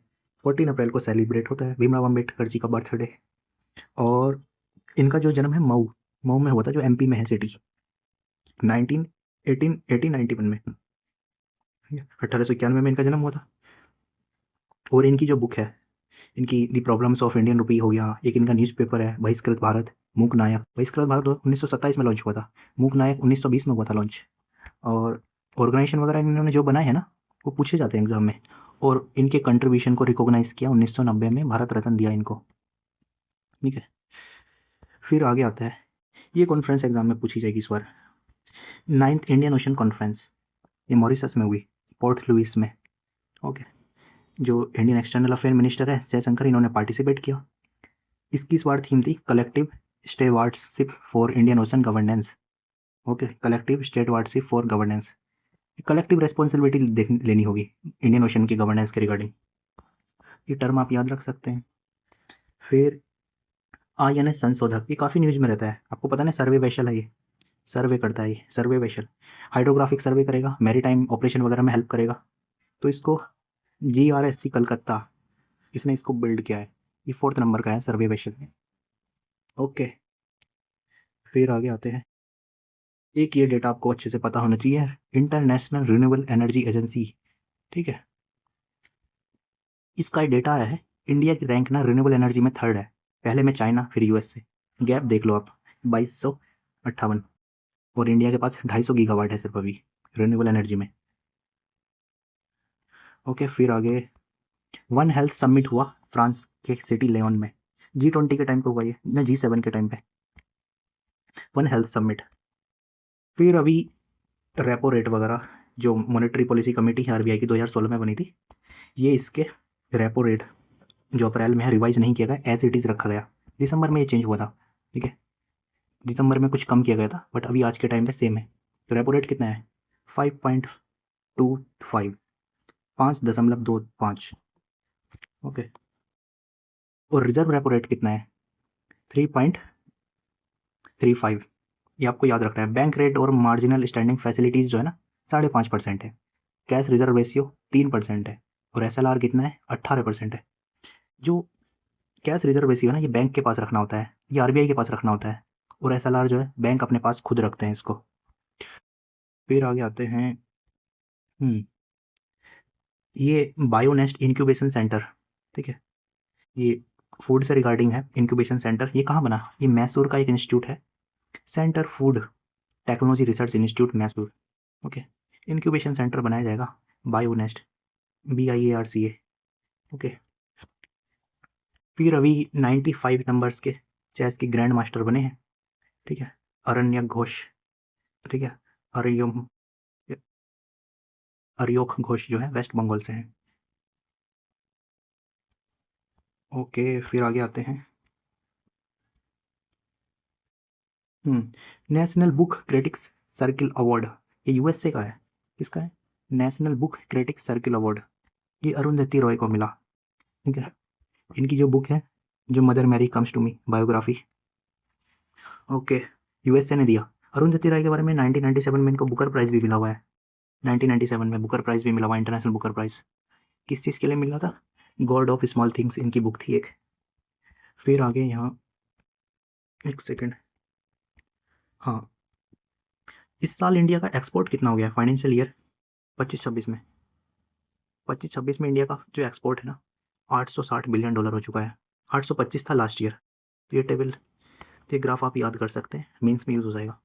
14 अप्रैल को सेलिब्रेट होता है भीमराव अम्बेडकर जी का बर्थडे। और इनका जो जन्म है मऊ, मऊ में हुआ था, जो MP में है सिटी, 1891 में, 1891 में इनका जन्म हुआ था। और इनकी जो बुक है, इनकी दी प्रॉब्लम्स ऑफ इंडियन रुपी हो गया, एक इनका न्यूज़पेपर है बहिष्कृत भारत, मूक नायक, बहिष्कृत भारत 1927 में लॉन्च हुआ था, मूक नायक 1920 में हुआ था लॉन्च। और ऑर्गेनाइजेशन वगैरह इन्होंने जो बनाए हैं ना, वो पूछे जाते हैं एग्जाम में। और इनके कंट्रीब्यूशन को रिकॉग्नाइज किया 1990 में, भारत रत्न दिया इनको। ठीक है, फिर आगे आता है, ये कॉन्फ्रेंस एग्जाम में पूछी जाएगी इस बार, 9th इंडियन ओशन कॉन्फ्रेंस, ये मॉरिशस में हुई, पोर्ट लुइस में। ओके, जो इंडियन एक्सटर्नल अफेयर मिनिस्टर है जयशंकर, इन्होंने पार्टिसिपेट किया। इसकी इस बार थीम थी collective stewardship for Indian ocean governance. Okay, collective stewardship for governance, collective responsibility लेनी होगी इंडियन ओशन की गवर्नेंस के रिगार्डिंग, ये टर्म आप याद रख सकते हैं। फिर INS संशोधक, ये काफ़ी न्यूज में रहता है, आपको पता ना, सर्वे वेसल है, ये सर्वे करता है, ये सर्वे वेसल हाइड्रोग्राफिक सर्वे करेगा, मैरीटाइम ऑपरेशन वगैरह में हेल्प करेगा। तो इसको GRSC कलकत्ता, इसने इसको बिल्ड किया है, ये 4th नंबर का है सर्वे वेसल में। ओके, फिर आगे आते हैं, एक ये डेटा आपको अच्छे से पता होना चाहिए, इंटरनेशनल रिन्यूएबल एनर्जी एजेंसी। ठीक है, इसका डेटा आया है, इंडिया की रैंक ना रिन्यूएबल एनर्जी में 3rd है, पहले में चाइना, फिर USA। गैप देख लो आप, 2258, और इंडिया के पास 250 गीगावाट है सिर्फ अभी रिन्यूएबल एनर्जी में। ओके, फिर आगे, वन हेल्थ समिट हुआ फ्रांस के सिटी लेवन में, G20 के टाइम पे हुआ ये, ना G7 के टाइम पे, वन हेल्थ समिट। फिर अभी रेपो रेट वगैरह, जो मॉनेटरी पॉलिसी कमेटी है RBI की 2016 में बनी थी, ये इसके रेपो रेट जो अप्रैल में है रिवाइज नहीं किया गया, एज इट इज़ रखा गया। दिसंबर में ये चेंज हुआ था, ठीक है, दिसंबर में कुछ कम किया गया था, बट अभी आज के टाइम पे सेम है। तो रेपो रेट कितना है, 5.25, 5.25। ओके, और रिजर्व रेपो रेट कितना है, 3.35, ये आपको याद रखना है। बैंक रेट और मार्जिनल स्टैंडिंग फैसिलिटीज़ जो है ना 5.5% है। कैश रिजर्व रेशियो 3% है। और SLR कितना है? 18% है। जो कैश रिजर्व रेशियो है ना, ये बैंक के पास रखना होता है, ये RBI के पास रखना होता है। और SLR जो है बैंक अपने पास खुद रखते हैं इसको। फिर आगे आते हैं, ये बायोनेस्ट इंक्यूबेशन सेंटर, ठीक है, ये फूड से रिगार्डिंग है। इंक्यूबेशन सेंटर ये कहाँ बना? ये मैसूर का एक इंस्टीट्यूट है, centre food technology research institute Mysore. Okay, incubation centre बनाया जाएगा बायोनेस्ट, BIARCA। ओके, फिर अभी 95 नंबर्स के चेस के ग्रैंड मास्टर बने हैं, ठीक है, अरण्यक घोष, ठीक है, अरियम अरियोक घोष जो है वेस्ट बंगाल से हैं। ओके, फिर आगे आते हैं। National book critics circle award, ये USA का है। किसका है? National book critics circle award, ये अरुंधति रॉय को मिला, ठीक है। इनकी जो बुक है, जो Mother Mary Comes to Me biography, okay, USA ने दिया। अरुंधति रॉय के बारे में 1997 में इनको बुकर प्राइज भी मिला हुआ है। 1997 में बुकर प्राइज भी मिला हुआ, इंटरनेशनल बुकर प्राइज। किस चीज़ के लिए मिला था? गॉड ऑफ स्मॉल थिंग्स इनकी बुक थी एक। फिर आगे यहाँ, एक सेकेंड, हाँ, इस साल इंडिया का एक्सपोर्ट कितना हो गया फाइनेंशियल ईयर 25-26 में? 25-26 में इंडिया का जो एक्सपोर्ट है ना, $860 बिलियन हो चुका है। 825 था लास्ट ईयर। तो ये टेबल, ये ग्राफ आप याद कर सकते हैं, मीन्स में यूज़ हो जाएगा,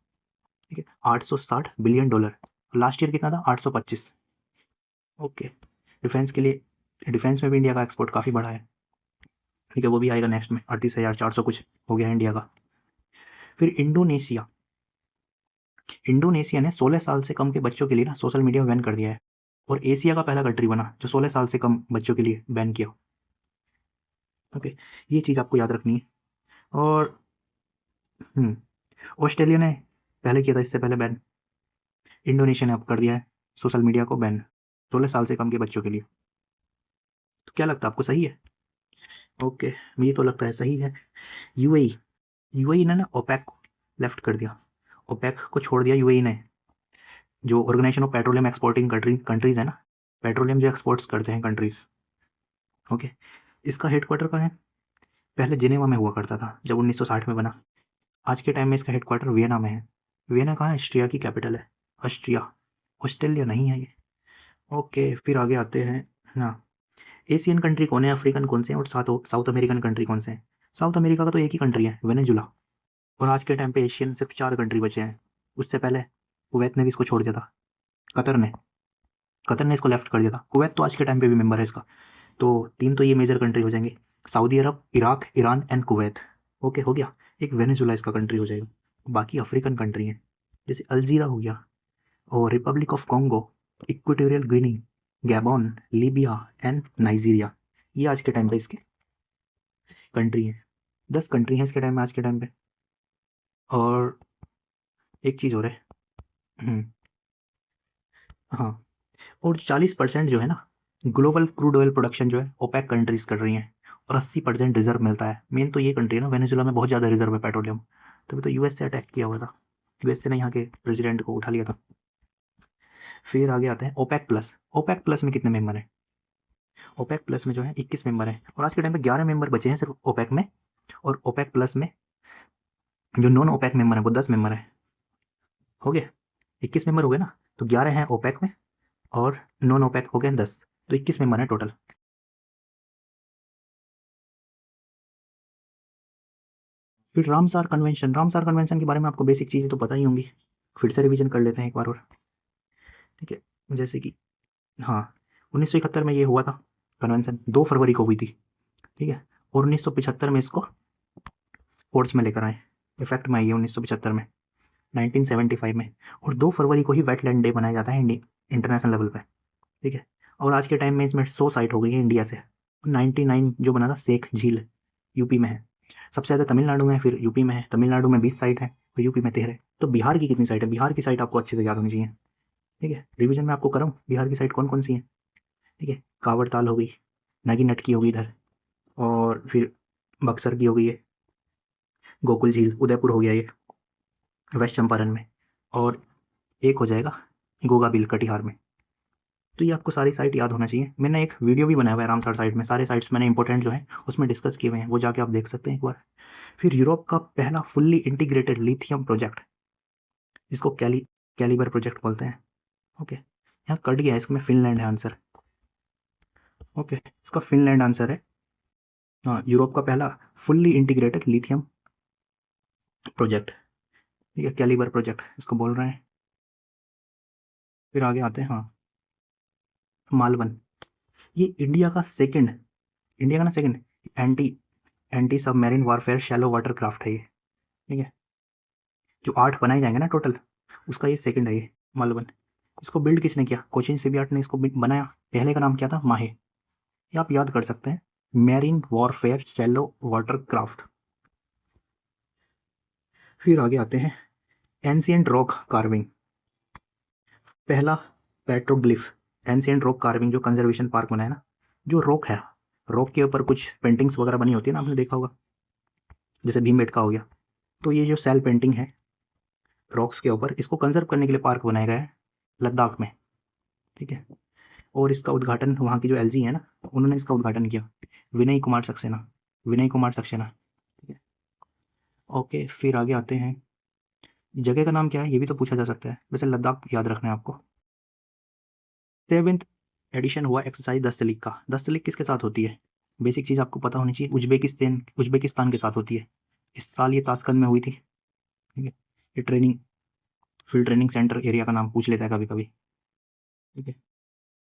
ठीक है। $860 बिलियन, लास्ट ईयर कितना था? 825। ओके, डिफेंस के लिए, डिफेंस में भी इंडिया का एक्सपोर्ट काफ़ी बढ़ा है, ठीक है, वो भी आएगा नेक्स्ट में। 38,400 कुछ हो गया है इंडिया का। फिर इंडोनेशिया, इंडोनेशिया ने 16 साल से कम के बच्चों के लिए ना सोशल मीडिया बैन कर दिया है, और एशिया का पहला कंट्री बना जो 16 साल से कम बच्चों के लिए बैन किया। ओके, ये चीज़ आपको याद रखनी है। और ऑस्ट्रेलिया ने पहले किया था, इससे पहले बैन। इंडोनेशिया ने अब कर दिया है सोशल मीडिया को बैन 16 साल से कम के बच्चों के लिए। तो क्या लगता है आपको, सही है? ओके, मुझे तो लगता है सही है। यूएई ने ना ओपेक को लेफ्ट कर दिया, ओपेक को छोड़ दिया यूएई ने, जो organisation of petroleum exporting countries है ना, पेट्रोलियम जो एक्सपोर्ट्स करते हैं कंट्रीज। ओके, इसका हेडक्वार्टर कहाँ है? पहले जिनेवा में हुआ करता था जब 1960 में बना। आज के टाइम में इसका हेडक्वार्टर वियना में है। वियना कहाँ है? ऑस्ट्रिया की कैपिटल है, ऑस्ट्रिया, ऑस्ट्रेलिया नहीं है ये। ओके, फिर आगे आते हैं ना, एशियन कंट्री कौन है, अफ्रीकन कौन से हैं, और साउथ अमेरिकन कंट्री कौन से हैं? साउथ अमेरिका का तो एक ही कंट्री है, वेनेजुला। और आज के टाइम पे एशियन सिर्फ 4 कंट्री बचे हैं। उससे पहले कुवैत ने भी इसको छोड़ दिया था, कतर ने इसको लेफ्ट कर दिया था। कुवैत तो आज के टाइम पे भी मेंबर है इसका। तो 3 तो ये मेजर कंट्री हो जाएंगे, Saudi Arab, Iraq, Iran and Kuwait. Okay, हो गया। एक वेनेजुला इसका कंट्री हो जाएगा। बाकी अफ्रीकन कंट्री हैं, जैसे अलजीरा हो गया, और Republic of Congo, Equatorial Guinea, Gabon, Libya and Nigeria. ये आज के टाइम पे इसके कंट्री हैं। 10 कंट्री हैं इसके टाइम में, आज के टाइम पे। और एक चीज़ और है, हाँ, और 40% जो है ना ग्लोबल क्रूड ऑयल प्रोडक्शन जो है ओपेक कंट्रीज कर रही हैं, और 80% रिजर्व मिलता है। मेन तो ये कंट्री है ना, वेनेजुला में बहुत ज़्यादा रिजर्व है पेट्रोलियम, तभी तो US से अटैक किया हुआ था। US ने यहाँ के प्रेसिडेंट को उठा लिया था। फिर आगे आते हैं ओपेक प्लस। ओपेक प्लस में कितने मेंबर हैं? ओपेक प्लस में जो है 21 मेंबर हैं, और आज के टाइम पे 11 मेंबर बचे हैं सिर्फ ओपेक में। और ओपेक प्लस में जो नॉन ओपेक मेंबर है वो 10 मेंबर है। हो गए 21 मेंबर हो गए ना, तो 11 हैं ओपेक में और नॉन ओपेक हो गए 10, तो 21 मेंबर हैं टोटल। फिर रामसार कन्वेंशन के बारे में आपको बेसिक चीज़ें तो पता ही होंगी, फिर से रिवीजन कर लेते हैं एक बार और, ठीक है। जैसे कि हाँ, 1971 में ये हुआ था कन्वेंशन, 2 फरवरी को हुई थी, ठीक है। और 1975 में इसको फोर्स में लेकर आए, इफेक्ट में आई है 1975 में, 1975 में। और 2 फरवरी को ही वेटलैंड डे मनाया जाता है इंटरनेशनल लेवल पे, ठीक है। और आज के टाइम में इसमें 100 साइट हो गई है इंडिया से। 99 जो बना था शेख झील यूपी में है, सबसे ज़्यादा तमिलनाडु में है, फिर यूपी में है। तमिलनाडु में 20 साइट है और यूपी में 13। तो बिहार की कितनी साइट है? बिहार की साइट आपको अच्छे से याद होनी चाहिए, ठीक है। रिवीजन में आपको कराऊँ बिहार की साइट कौन कौन सी है, ठीक है। कांवड़ ताल हो गई, नागी नट की हो गई इधर, और फिर बक्सर की हो गई है, गोकुल झील उदयपुर हो गया ये वेस्ट चंपारण में, और एक हो जाएगा गोगा बिल कटिहार में। तो ये आपको सारी साइट याद होना चाहिए। मैंने एक वीडियो भी बनाया हुआ है रामसर साइट में, सारे साइट्स मैंने इंपॉर्टेंट जो है उसमें डिस्कस किए हुए हैं, वो जाके आप देख सकते हैं एक बार। फिर यूरोप का पहला फुल्ली इंटीग्रेटेड लिथियम प्रोजेक्ट, जिसको कैलिबर प्रोजेक्ट बोलते हैं। ओके, यहाँ कट गया, इसमें फिनलैंड है आंसर। ओके, इसका फिनलैंड आंसर है। हाँ, यूरोप का पहला फुल्ली इंटीग्रेटेड लिथियम प्रोजेक्ट, ठीक है, कैलिबर प्रोजेक्ट इसको बोल रहे हैं। फिर आगे आते हैं, हाँ, मालवन, ये इंडिया का ना second anti anti submarine warfare shallow water craft है ये, ठीक है। जो 8 बनाए जाएंगे ना टोटल, उसका ये सेकंड है ये मालवन। इसको बिल्ड किसने किया? कोचिन शिपयार्ड ने इसको बनाया। पहले का नाम क्या था? माहे। ये आप याद कर सकते हैं, marine warfare shallow water craft. फिर आगे आते हैं, एंशियंट रॉक कार्विंग, पहला पेट्रोग्लिफ। एंशियंट रॉक कार्विंग जो कंजर्वेशन पार्क बनाया ना, जो रॉक है, रॉक के ऊपर कुछ पेंटिंग्स वगैरह बनी होती है ना, आपने देखा होगा, जैसे भीमबेटका हो गया। तो ये जो सेल पेंटिंग है रॉक्स के ऊपर, इसको कंजर्व करने के लिए पार्क बनाया गया है लद्दाख में, ठीक है। और इसका उद्घाटन वहाँ की जो एलजी है ना, उन्होंने इसका उद्घाटन किया, विनय कुमार सक्सेना, विनय कुमार सक्सेना, ठीक है। ओके, फिर आगे आते हैं, जगह का नाम क्या है ये भी तो पूछा जा सकता है, वैसे लद्दाख याद रखना है आपको। 7th एडिशन हुआ एक्सरसाइज 10 तलीक का। 10 तलीक किसके साथ होती है? बेसिक चीज़ आपको पता होनी चाहिए, उज्बेकिस्तान के साथ होती है। इस साल ये ताशकंद में हुई थी, ठीक है। ये फील्ड ट्रेनिंग सेंटर एरिया का नाम पूछ लेता है कभी कभी, ठीक है।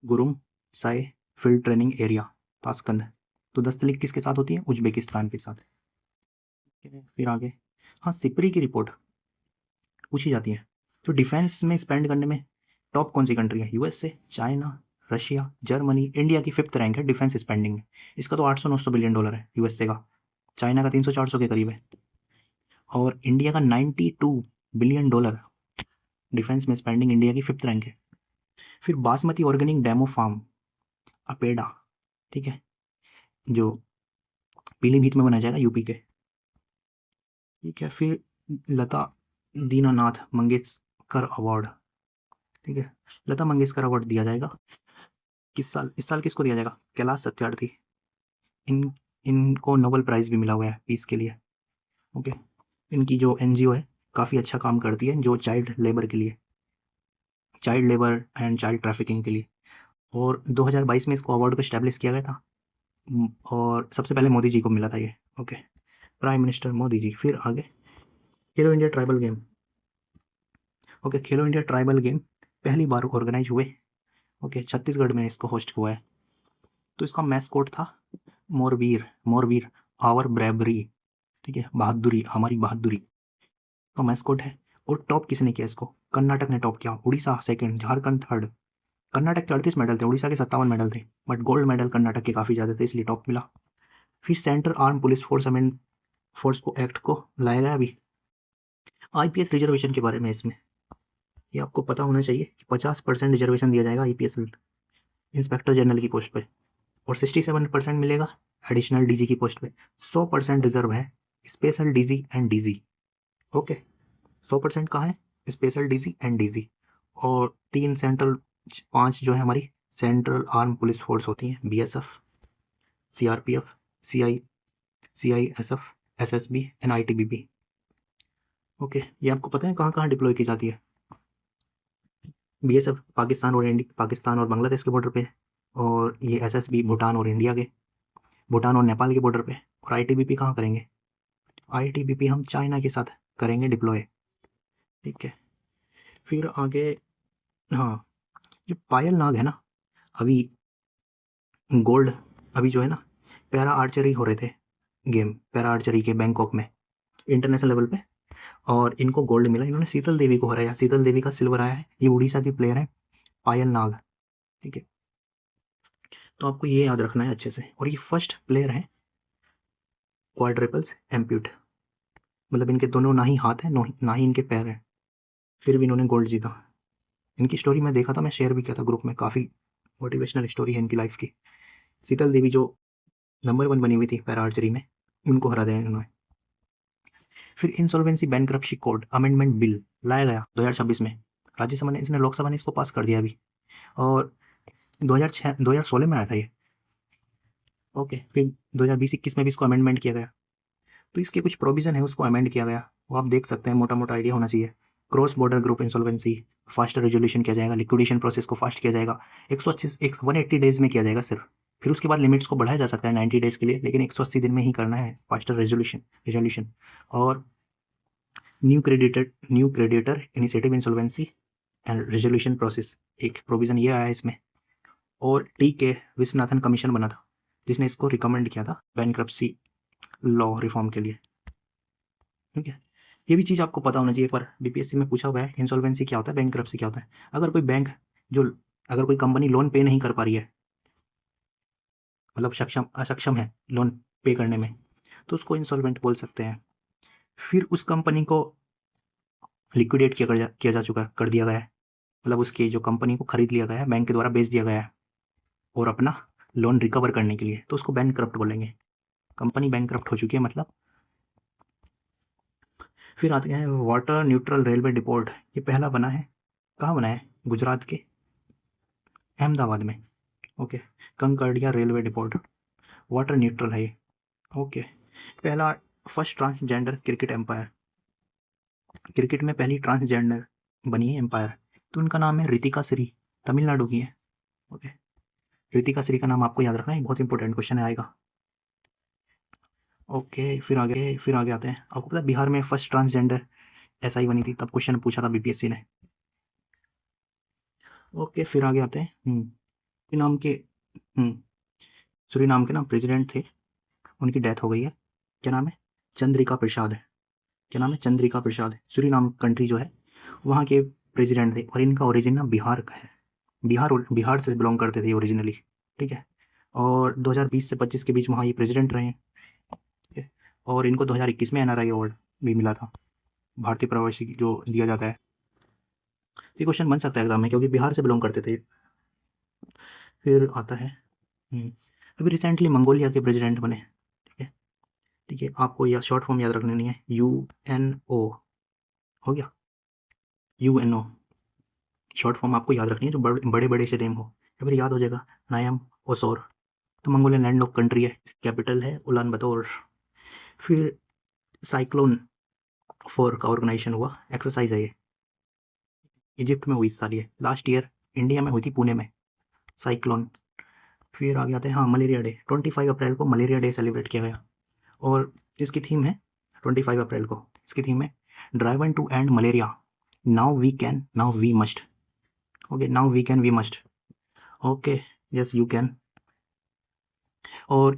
गुरुम साय फील्ड ट्रेनिंग एरिया ताशकंद। तो 10 तलीक किसके साथ होती है? उज्बेकिस्तान के साथ, ठीक है। फिर आगे, हाँ, सिपरी की रिपोर्ट पूछी जाती है। तो डिफेंस में स्पेंड करने में टॉप कौन सी कंट्री है? USA, China, Russia, Germany. India की 5th रैंक है डिफेंस स्पेंडिंग में, इसका तो 800-900 बिलियन डॉलर है यूएसए का, चाइना का 300-400 के करीब है, और इंडिया का 92 बिलियन डॉलर डिफेंस में स्पेंडिंग, इंडिया की 5th रैंक है। फिर basmati organic demo farm APEDA, ठीक है, जो पीलीभीत में बनाया जाएगा यूपी के, ठीक है। फिर लता दीनानाथ मंगेशकर अवार्ड, ठीक है, लता मंगेशकर अवार्ड दिया जाएगा किस साल? इस साल किसको दिया जाएगा? कैलाश सत्यार्थी। इन इनको नोबेल प्राइज़ भी मिला हुआ है पीस के लिए, ओके। इनकी जो एनजीओ है काफ़ी अच्छा काम करती है, जो चाइल्ड लेबर के लिए, child labour and child trafficking के लिए। और 2022 में इसको अवार्ड को इस्टेब्लिश किया गया था, और सबसे पहले मोदी जी को मिला था ये, okay, prime minister Modi ji. फिर आगे, खेलो इंडिया ट्राइबल गेम, ओके, खेलो इंडिया ट्राइबल गेम पहली बार ऑर्गेनाइज हुए, ओके, छत्तीसगढ़ में इसको होस्ट हुआ है। तो इसका मैस्कोट था मोरवीर, मोरवीर आवर ब्रेवरी, ठीक है, बहादुरी, हमारी बहादुरी का मैस्कोट है। और टॉप किसने किया इसको? कर्नाटक ने टॉप किया, उड़ीसा सेकंड, झारखंड थर्ड। कर्नाटक के 38 मेडल थे, उड़ीसा के 57 मेडल थे, बट गोल्ड मेडल कर्नाटक के काफ़ी ज़्यादा थे, इसलिए टॉप मिला। फिर central arm police force amend force को एक्ट को लाया गया अभी। आईपीएस रिजर्वेशन के बारे में इसमें ये आपको पता होना चाहिए कि 50% रिजर्वेशन दिया जाएगा आईपीएस इंस्पेक्टर जनरल की पोस्ट पे, और 67% मिलेगा एडिशनल डीजी की पोस्ट पे। 100% रिजर्व है special DG and DG, okay. 100% कहाँ है? Special DG and DG. और 5 जो है हमारी सेंट्रल आर्म पुलिस फोर्स होती हैं, BSF, CRPF, CISF, SSB and ITBP, okay. ये आपको पता है कहाँ कहाँ डिप्लॉय की जाती है? बीएसएफ पाकिस्तान और बांग्लादेश के बॉर्डर पे, और ये एसएसबी भूटान और इंडिया के, भूटान और नेपाल के बॉर्डर पे। और आईटीबीपी कहाँ करेंगे? आईटीबीपी हम चाइना के साथ करेंगे डिप्लॉय, ठीक है। फिर आगे, हाँ, जो पायल नाग है ना, अभी गोल्ड, अभी जो है ना, पैरा आर्चरी हो रहे थे गेम, पैरा आर्चरी के बैंकॉक में इंटरनेशनल लेवल पे, और इनको गोल्ड मिला, इन्होंने शीतल देवी को हराया, शीतल देवी का सिल्वर आया है। ये उड़ीसा की प्लेयर है पायल नाग, ठीक है। तो आपको ये याद रखना है अच्छे से। और ये फर्स्ट प्लेयर है क्वाड्रिपल्स एम्प्यूट, मतलब इनके दोनों ना ही हाथ है ना ही इनके पैर हैं, फिर भी इन्होंने गोल्ड जीता। इनकी स्टोरी मैं देखा था, मैं शेयर भी किया था ग्रुप में, काफ़ी मोटिवेशनल स्टोरी है इनकी लाइफ की। शीतल देवी जो नंबर 1 बनी हुई थी पैरा आर्चरी में, उनको हरा दिया इन्होंने। फिर insolvency bankruptcy code amendment bill लाया गया 2026 में, राज्यसभा ने, इसने लोकसभा ने इसको पास कर दिया अभी, और 2016 में आया था ये। ओके, फिर 2020-21 में भी इसको अमेंडमेंट किया गया। तो इसके कुछ प्रोविजन है, उसको अमेंड किया गया, वो आप देख सकते हैं, मोटा मोटा आइडिया होना चाहिए। Cross border group insolvency fast resolution किया जाएगा, लिक्विडेशन प्रोसेस को फास्ट किया जाएगा, 180 डेज में किया जाएगा सिर्फ। फिर उसके बाद लिमिट्स को बढ़ाया जा सकता है 90 डेज के लिए, लेकिन 180 दिन में ही करना है फास्टर रेजोल्यूशन। और new creditor initiative insolvency and resolution process, एक प्रोविजन ये आया है इसमें। और के विश्वनाथन कमीशन बना था, जिसने इसको रिकमेंड किया था बैंक्रप्सी लॉ रिफॉर्म के लिए। ठीक है, ये भी चीज़ आपको पता होना चाहिए। एक बार बीपीएससी में पूछा हुआ है इंसॉल्वेंसी क्या होता है, बैंक्रप्सी क्या होता है। अगर कोई कंपनी लोन पे नहीं कर पा रही है, मतलब अक्षम है लोन पे करने में, तो उसको इंसॉल्वेंट बोल सकते हैं। फिर उस कंपनी को लिक्विडेट कर दिया गया है, मतलब उसकी जो कंपनी को खरीद लिया गया है, बैंक के द्वारा बेच दिया गया है, और अपना लोन रिकवर करने के लिए, तो उसको बैंकक्रप्ट बोलेंगे। कंपनी बैंकक्रप्ट हो चुकी है मतलब। फिर आते हैं वाटर न्यूट्रल रेलवे डिपोट, ये पहला बना है, कहाँ बना है, गुजरात के अहमदाबाद में। Okay, Kankaria railway depot, water neutral है ये। ओके, पहला first transgender cricket umpire, cricket में पहली ट्रांसजेंडर बनी है एम्पायर, तो उनका नाम है रितिका श्री, तमिलनाडु की है। ओके, रितिका श्री का नाम आपको याद रखना है, बहुत इंपॉर्टेंट क्वेश्चन आएगा। ओके, फिर आगे आते हैं। आपको पता है बिहार में फर्स्ट ट्रांसजेंडर एसआई बनी थी, तब क्वेश्चन पूछा था बीपीएससी ने। ओके, फिर आगे आते हैं। सुरीनाम के सुरीनाम के ना प्रेसिडेंट थे, उनकी डेथ हो गई है। क्या नाम है, चंद्रिका प्रसाद है। क्या नाम है, चंद्रिका प्रसाद। सुरीनाम कंट्री जो है वहाँ के प्रेसिडेंट थे, और इनका ओरिजिन ना बिहार का है, बिहार से बिलोंग करते थे ओरिजिनली। ठीक है, और 2020 से 25 के बीच वहाँ ये प्रेसिडेंट रहे हैं। ठीक है, और इनको 2021 में एनआरआई अवार्ड भी मिला था, भारतीय प्रवासी जो दिया जाता है। ये क्वेश्चन बन सकता है एग्जाम में, क्योंकि बिहार से बिलोंग करते थे। फिर आता है अभी रिसेंटली मंगोलिया के प्रेसिडेंट बने। ठीक है, आपको यह शॉर्ट फॉर्म याद रखनी है, UNO हो गया, UNO शॉर्ट फॉर्म आपको याद रखनी है, जो बड़े बड़े से नेम हो, या फिर याद हो जाएगा, नायम ओसोर। तो मंगोलियन लैंड ऑफ कंट्री है, कैपिटल है उलान बतौर। फिर साइक्लोन 4 का ऑर्गेनाइजेशन हुआ, एक्सरसाइज है ये, इजिप्ट में हुई इस साल, ये लास्ट ईयर इंडिया में हुई थी, पुणे में, साइक्लोन। फिर आगे आते हैं, हाँ, मलेरिया डे, 25 अप्रैल को मलेरिया डे सेलिब्रेट किया गया, और इसकी थीम है 25 अप्रैल को, इसकी थीम है driven to end malaria, now we can, now we must. Okay, now we can, we must. Okay, yes you can. और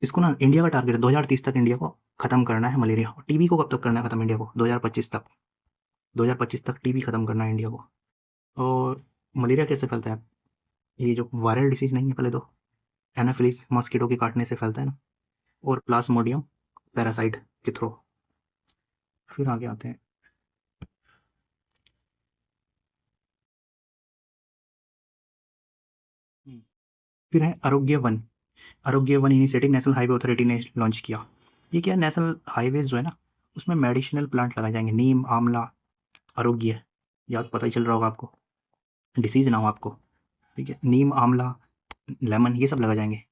इसको ना इंडिया का टारगेट है 2030 तक इंडिया को खत्म करना है मलेरिया। और टीबी को कब तक करना है खत्म इंडिया को, 2025 तक, 2025 तक टीबी खत्म करना है इंडिया को। और मलेरिया कैसे फैलता है, ये जो वायरल डिसीज नहीं है, पहले तो एनाफिलिस मॉस्किटो के काटने से फैलता है ना, और प्लाज्मोडियम पैरासाइट के थ्रू। फिर आगे आते हैं, फिर है आरोग्य one initiative national highway authority ने लॉन्च किया। ये क्या, नेशनल हाईवेज जो है ना, उसमें मेडिसिनल प्लांट लगाए जाएंगे, नीम, आंवला, आरोग्य, याद पता ही चल रहा होगा आपको, डिसीज ना हो आपको। ठीक है, नीम, आंवला, लेमन, ये सब लगा जाएंगे।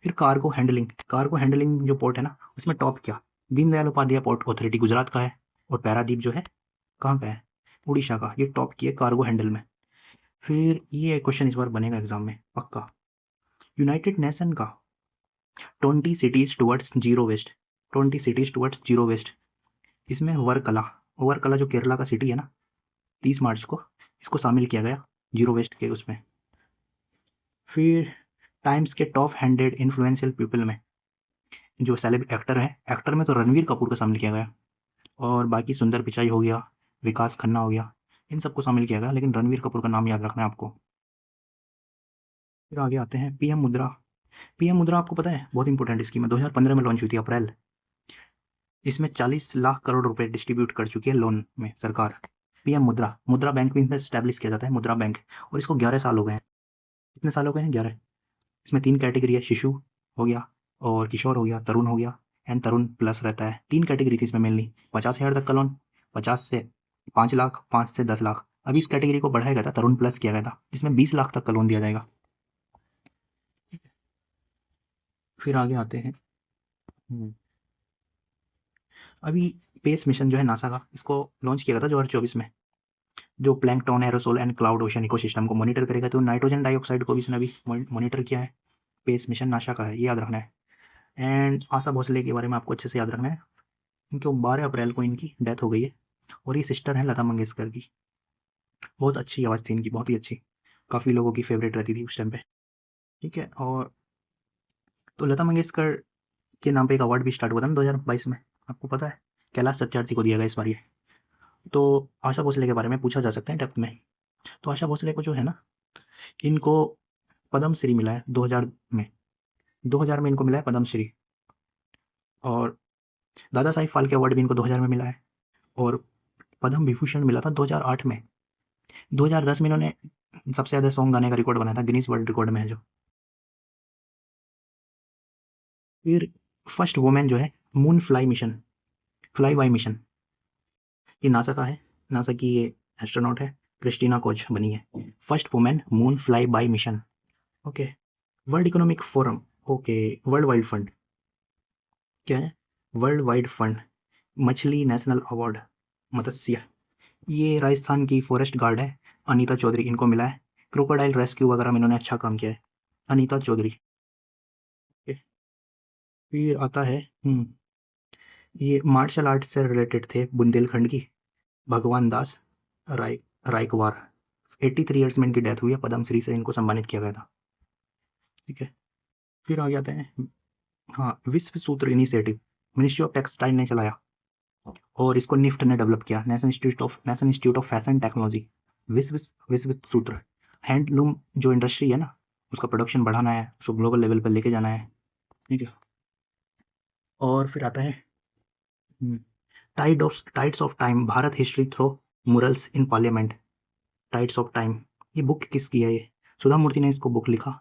फिर कार्गो हैंडलिंग जो पोर्ट है ना, उसमें टॉप क्या, दीनदयाल उपाध्याय पोर्ट अथॉरिटी गुजरात का है, और पैरादीप जो है कहाँ का है, उड़ीसा का। ये टॉप की है कार्गो हैंडल में। फिर ये क्वेश्चन इस बार बनेगा एग्जाम में पक्का, यूनाइटेड नेशन का 20 cities towards zero waste, 20 cities towards zero waste, इसमें वर्कला जो केरला का सिटी है ना, 30 मार्च को इसको शामिल किया गया जीरो वेस्ट के उसमें। फिर टाइम्स के टॉप 100 इन्फ्लुएंशियल पीपल में जो सेलेब एक्टर में तो रणवीर कपूर को शामिल किया गया, और बाकी सुंदर पिचाई हो गया, विकास खन्ना हो गया, इन सबको शामिल किया गया, लेकिन रणवीर कपूर का नाम याद रखना है आपको। फिर आगे आते हैं पीएम मुद्रा आपको पता है बहुत इंपॉर्टेंट स्कीम है, 2015 में लॉन्च हुई थी अप्रैल। इसमें 40 लाख करोड़ रुपए डिस्ट्रीब्यूट कर चुकी है लोन में सरकार। पीएम मुद्रा बैंक में स्टैब्लिश किया जाता है, मुद्रा बैंक, और इसको 11 साल हो गए हैं। कितने साल हो गए हैं, 11। इसमें 3 कैटेगरी है, शिशु हो गया, और किशोर हो गया, तरुण हो गया, एंड तरुण प्लस रहता है। 3 कैटेगरी थी इसमें मेनली, 50,000 तक का लोन, 50 से 5 लाख, 5 से 10 लाख। अभी इस कैटेगरी को बढ़ाया गया था, तरुण प्लस किया गया था, जिसमें 20 लाख तक का लोन दिया जाएगा। फिर आगे आते हैं। अभी पेस मिशन जो है नासा का, इसको लॉन्च किया गया था 2024 में, जो plankton, aerosol and cloud ocean ecosystem को मॉनिटर करेगा। तो नाइट्रोजन डाइऑक्साइड को भी इसने अभी मॉनिटर किया है। पेस मिशन नासा का है, ये याद रखना है। एंड आशा भोसले के बारे में आपको अच्छे से याद रखना है, क्योंकि 12 अप्रैल को इनकी डेथ हो गई है। और ये सिस्टर हैं लता मंगेशकर की। बहुत अच्छी आवाज़ थी इनकी, बहुत ही अच्छी, काफ़ी लोगों की फेवरेट रहती थी उस टाइम पे। ठीक है, और तो लता मंगेशकर के नाम पे एक अवार्ड भी स्टार्ट हुआ था ना 2022 में, आपको पता है, कैलाश सत्यार्थी को दिया गया इस बार ये। तो आशा भोसले के बारे में पूछा जा सकता है डेप्थ में। तो आशा भोसले को जो है ना, इनको पद्म श्री मिला है 2000 में, 2000 में इनको मिला है पद्म श्री। और दादा साहिब फाल्के अवार्ड भी इनको 2000 में मिला है। और पद्म विभूषण मिला था 2008 में। 2010 में इन्होंने सबसे ज़्यादा सॉन्ग गाने का रिकॉर्ड बनाया था, गिनीज वर्ल्ड रिकॉर्ड में है जो। फिर फर्स्ट वुमेन जो है moon fly mission, fly bye mission, ये नासा का है। नासा की ये एस्ट्रोनॉट है, क्रिस्टीना कोच बनी है। First women moon fly bye mission. Okay. World economic forum, okay. World wide fund क्या है? वर्ल्ड वाइड फंड मछली नेशनल अवार्ड मत्स्य, ये राजस्थान की फॉरेस्ट गार्ड है अनीता चौधरी, इनको मिला है। क्रोकोडाइल रेस्क्यू वगैरह में इन्होंने अच्छा काम किया है, अनीता चौधरी। ओके। फिर आता है ये मार्शल आर्ट से रिलेटेड थे बुंदेलखंड की, भगवान दास रायकवार। 83 ईयर्स में इनकी डेथ हुई है, पद्मश्री से इनको सम्मानित किया गया था। ठीक है। फिर आगे आते हैं, हाँ, विश्व सूत्र इनिशिएटिव मिनिस्ट्री ऑफ टेक्सटाइल ने चलाया, और इसको निफ्ट ने डेवलप किया, national institute of fashion technology. विश्व विश्व सूत्र, हैंडलूम जो इंडस्ट्री है ना, उसका प्रोडक्शन बढ़ाना है, उसको ग्लोबल लेवल पर लेके जाना है। ठीक है। और फिर आता है tides of time, Bharat history through murals in parliament. Tides of time, ये बुक किसकी है? ये सुधा मूर्ति ने इसको बुक लिखा,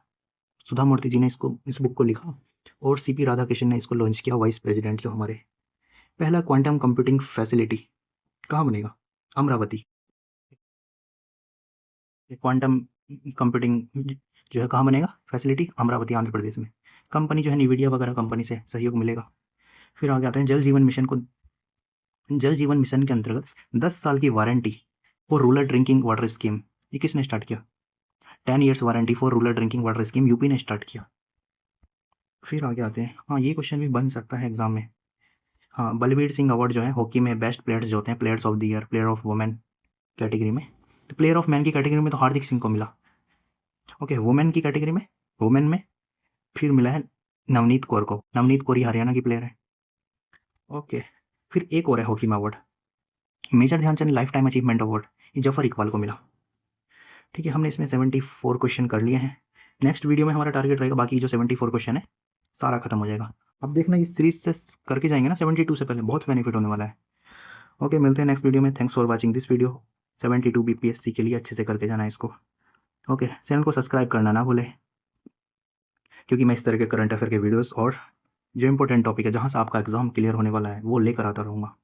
सुधा मूर्ति जी ने इसको इस बुक को लिखा। और सीपी राधाकृष्णन ने इसको लॉन्च किया, वाइस प्रेसिडेंट जो हमारे। पहला क्वांटम कंप्यूटिंग फैसिलिटी कहाँ बनेगा? अमरावती। क्वांटम कंप्यूटिंग जो है कहाँ बनेगा फैसिलिटी? अमरावती, आंध्र प्रदेश में। कंपनी जो है निविडिया वगैरह कंपनी से सहयोग मिलेगा। फिर आगे आते हैं जल जीवन मिशन को। जल जीवन मिशन के अंतर्गत 10 साल की warranty for rural drinking water scheme, ये किसने स्टार्ट किया? 10 years warranty for rural drinking water scheme UP ने स्टार्ट किया। फिर आगे आते हैं, हाँ, ये क्वेश्चन भी बन सकता है एग्जाम में। हाँ, बलबीर सिंह अवार्ड जो है हॉकी में बेस्ट प्लेयर्स जो होते हैं, players of the year, player of women category में, तो प्लेयर ऑफ मैन की कैटेगरी में तो हार्दिक सिंह को मिला। ओके, वुमेन की कैटेगरी में, वुमेन में फिर मिला है नवनीत कौर को। नवनीत कौर ये हरियाणा की प्लेयर है। ओके। फिर एक और है हॉकी में award, major Dhyan Chand lifetime achievement award, ये जफर इकबाल को मिला। ठीक है, हमने इसमें 74 क्वेश्चन कर लिए हैं। नेक्स्ट वीडियो में हमारा टारगेट रहेगा बाकी जो 74 क्वेश्चन है सारा खत्म हो जाएगा। अब देखना इस सीरीज से करके जाएंगे ना 72 से पहले, बहुत बेनिफिट होने वाला है। ओके, मिलते हैं नेक्स्ट वीडियो में। Thanks for watching this video. 72 BPSC के लिए अच्छे से करके जाना है इसको। ओके, चैनल को सब्सक्राइब करना ना भूले, क्योंकि मैं इस तरह के करंट अफेयर के वीडियोस और जो इंपॉर्टेंट टॉपिक है जहाँ से आपका एग्जाम क्लियर होने वाला है वो लेकर आता रहूँगा।